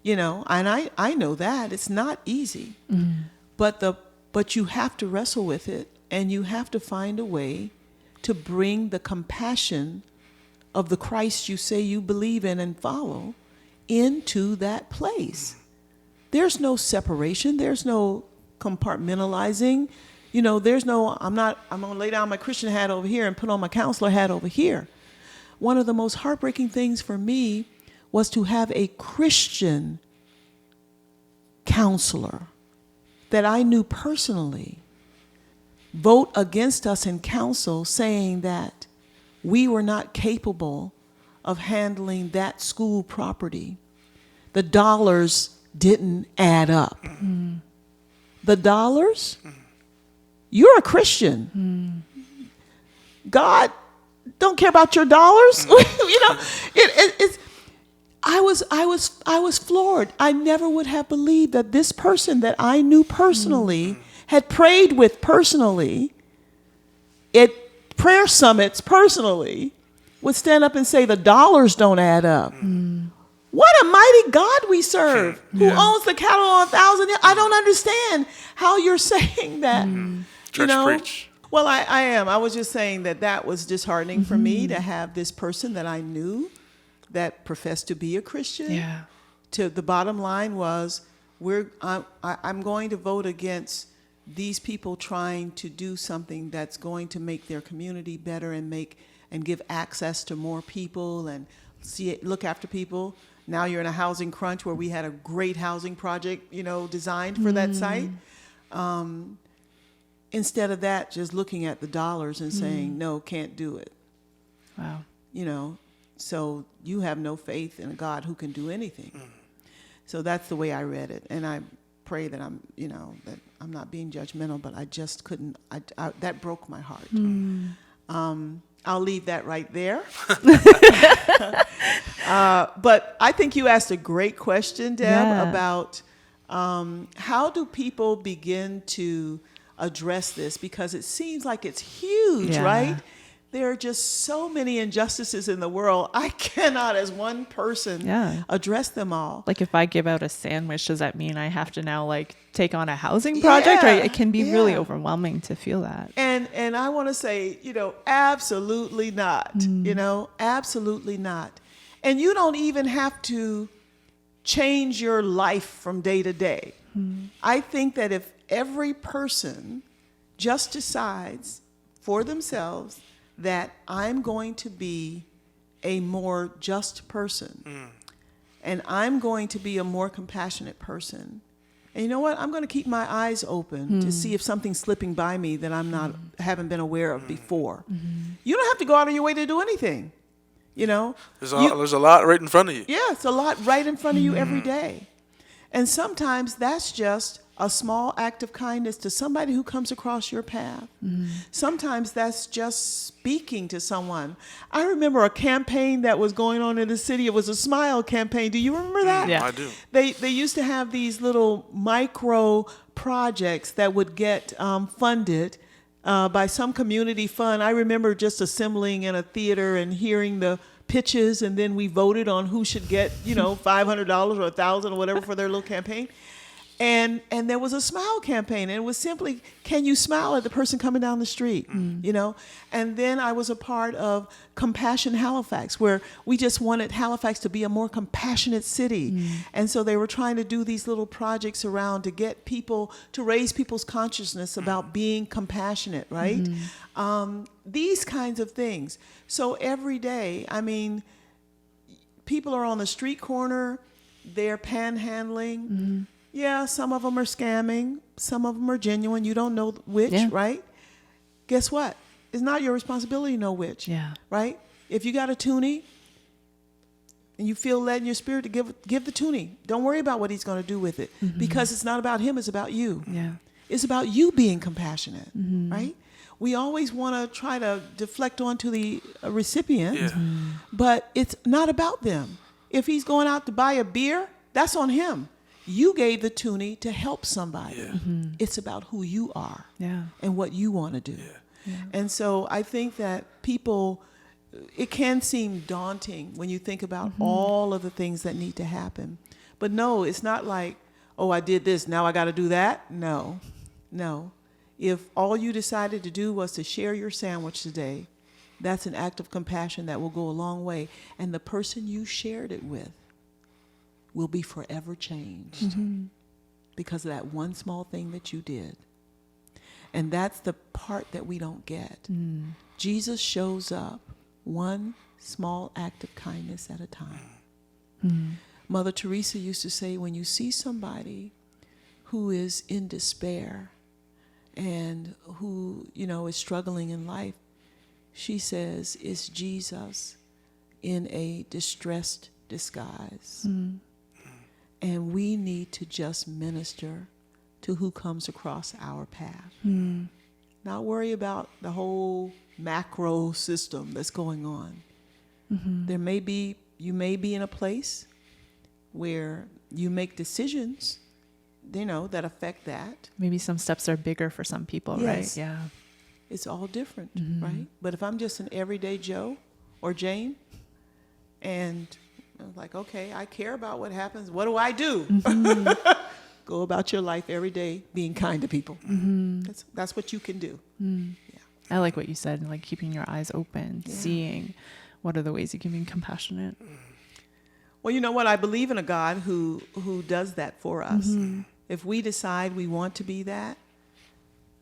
Speaker 2: and I know that. It's not easy. Mm. But you have to wrestle with it, and you have to find a way to bring the compassion of the Christ you say you believe in and follow into that place. There's no separation. There's no compartmentalizing. There's no, I'm going to lay down my Christian hat over here and put on my counselor hat over here. One of the most heartbreaking things for me was to have a Christian counselor that I knew personally vote against us in council, saying that we were not capable of handling that school property. The dollars didn't add up. Mm. The dollars? You're a Christian. Mm. God don't care about your dollars. It's. I was floored. I never would have believed that this person that I knew personally, had prayed with personally, at prayer summits personally, would stand up and say the dollars don't add up. Mm. What a mighty God we serve, who owns the cattle on 1,000 hills. I don't understand how you're saying that.
Speaker 1: Church preach.
Speaker 2: Well, I am. I was just saying that was disheartening for me to have this person that I knew that professed to be a Christian. Yeah. To the bottom line was, I'm going to vote against these people trying to do something that's going to make their community better and give access to more people and look after people. Now you're in a housing crunch where we had a great housing project, designed for that site. Instead of that, just looking at the dollars and saying, no, can't do it. Wow. So you have no faith in a God who can do anything. So that's the way I read it. And I pray that that I'm not being judgmental, but I just couldn't, that broke my heart. I'll leave that right there. But I think you asked a great question, Deb, about how do people begin to address this? Because it seems like it's huge, right? There are just so many injustices in the world. I cannot, as one person, address them all.
Speaker 3: Like if I give out a sandwich, does that mean I have to now take on a housing project? Right? It can be really overwhelming to feel that.
Speaker 2: And I want to say, absolutely not. Absolutely not. And you don't even have to change your life from day to day. I think that if every person just decides for themselves that I'm going to be a more just person, and I'm going to be a more compassionate person. And you know what? I'm going to keep my eyes open to see if something's slipping by me that haven't been aware of before. You don't have to go out of your way to do anything. There's
Speaker 1: a lot right in front of you.
Speaker 2: Yeah, it's a lot right in front of you every day. And sometimes that's just a small act of kindness to somebody who comes across your path. Sometimes that's just speaking to someone. I remember a campaign that was going on in the city. It was a Smile campaign. Do you remember that?
Speaker 3: Yeah,
Speaker 1: I do.
Speaker 2: They used to have these little micro projects that would get funded by some community fund. I remember just assembling in a theater and hearing the pitches, and then we voted on who should get, $500 or $1,000 or whatever for their little campaign. And there was a Smile campaign, and it was simply, can you smile at the person coming down the street, And then I was a part of Compassion Halifax, where we just wanted Halifax to be a more compassionate city. And so they were trying to do these little projects around to get people, to raise people's consciousness about being compassionate, right? These kinds of things. So every day, people are on the street corner, they're panhandling. Yeah, some of them are scamming. Some of them are genuine. You don't know which,
Speaker 3: Yeah.
Speaker 2: right? Guess what? It's not your responsibility to know which,
Speaker 3: Yeah.
Speaker 2: right? If you got a toonie and you feel led in your spirit to give the toonie, don't worry about what he's going to do with it, because it's not about him, it's about you.
Speaker 3: Yeah.
Speaker 2: It's about you being compassionate, right? We always want to try to deflect onto the recipient,
Speaker 1: Yeah.
Speaker 2: but it's not about them. If he's going out to buy a beer, that's on him. You gave the toonie to help somebody.
Speaker 1: Yeah.
Speaker 2: It's about who you are
Speaker 3: Yeah.
Speaker 2: and what you want to do.
Speaker 1: Yeah.
Speaker 2: And so I think that people, it can seem daunting when you think about all of the things that need to happen. But no, it's not like, oh, I did this, now I got to do that. No. If all you decided to do was to share your sandwich today, that's an act of compassion that will go a long way. And the person you shared it with will be forever changed because of that one small thing that you did. And that's the part that we don't get. Jesus shows up one small act of kindness at a time. Mother Teresa used to say, when you see somebody who is in despair and who, is struggling in life, she says, it's Jesus in a distressed disguise. And we need to just minister to who comes across our path. Not worry about the whole macro system that's going on. You may be in a place where you make decisions, that affect that.
Speaker 3: Maybe some steps are bigger for some people,
Speaker 2: Yes.
Speaker 3: right? Yeah.
Speaker 2: It's all different, right? But if I'm just an everyday Joe or Jane, and I'm like, okay, I care about what happens. What do I do? Go about your life every day being kind to people. That's what you can do.
Speaker 3: I like what you said, like keeping your eyes open, seeing what are the ways you can be compassionate.
Speaker 2: Well, you know what? I believe in a God who does that for us. If we decide we want to be that,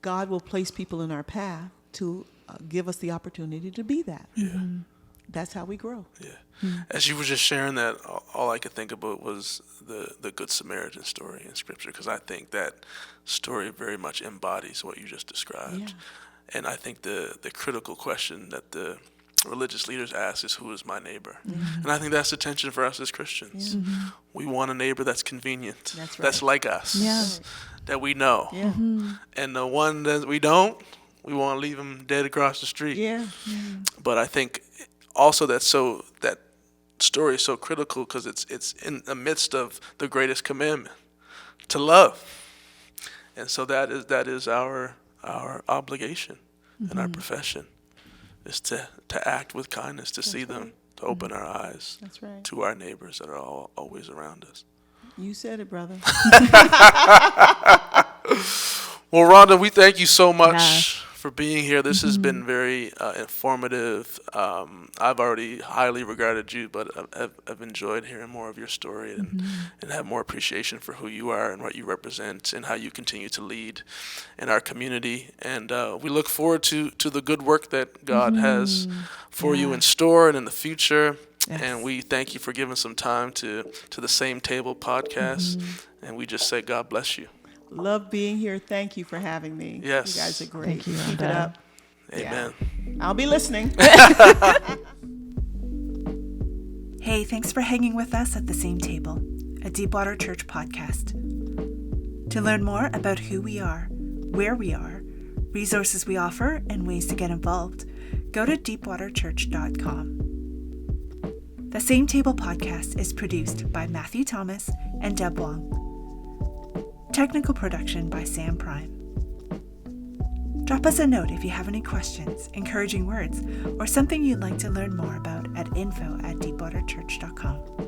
Speaker 2: God will place people in our path to give us the opportunity to be that. That's how we grow.
Speaker 1: Yeah. As you were just sharing that, all I could think about was the Good Samaritan story in Scripture, because I think that story very much embodies what you just described.
Speaker 2: Yeah.
Speaker 1: And I think the critical question that the religious leaders ask is, who is my neighbor? And I think that's the tension for us as Christians. We want a neighbor that's convenient,
Speaker 2: That's right.
Speaker 1: that's like us,
Speaker 3: Yeah.
Speaker 1: that we know.
Speaker 2: Yeah.
Speaker 1: And the one that we don't, we want to leave him dead across the street.
Speaker 2: Yeah.
Speaker 1: But I think also that story is so critical because it's in the midst of the greatest commandment, to love. And so that is our obligation and our profession, is to act with kindness, to see them, to open our eyes
Speaker 2: That's right.
Speaker 1: to our neighbors that are always around us.
Speaker 2: You said it, brother.
Speaker 1: Well, Rhonda, we thank you so much
Speaker 3: Yeah.
Speaker 1: for being here. This has been very informative. I've already highly regarded you, but I've enjoyed hearing more of your story and have more appreciation for who you are and what you represent and how you continue to lead in our community. And we look forward to the good work that God has for you in store and in the future.
Speaker 3: Yes.
Speaker 1: And we thank you for giving some time to the Same Table podcast. And we just say, God bless you.
Speaker 2: Love being here. Thank you for having me.
Speaker 1: Yes.
Speaker 2: You guys are great.
Speaker 3: Thank you,
Speaker 2: Keep it
Speaker 3: Rhonda.
Speaker 2: up.
Speaker 1: Amen.
Speaker 2: Yeah. I'll be listening.
Speaker 4: Hey, thanks for hanging with us at the Same Table, a Deepwater Church podcast. To learn more about who we are, where we are, resources we offer, and ways to get involved, go to deepwaterchurch.com. The Same Table podcast is produced by Matthew Thomas and Deb Wong. Technical production by Sam Prime. Drop us a note if you have any questions, encouraging words, or something you'd like to learn more about at info@deepwaterchurch.com.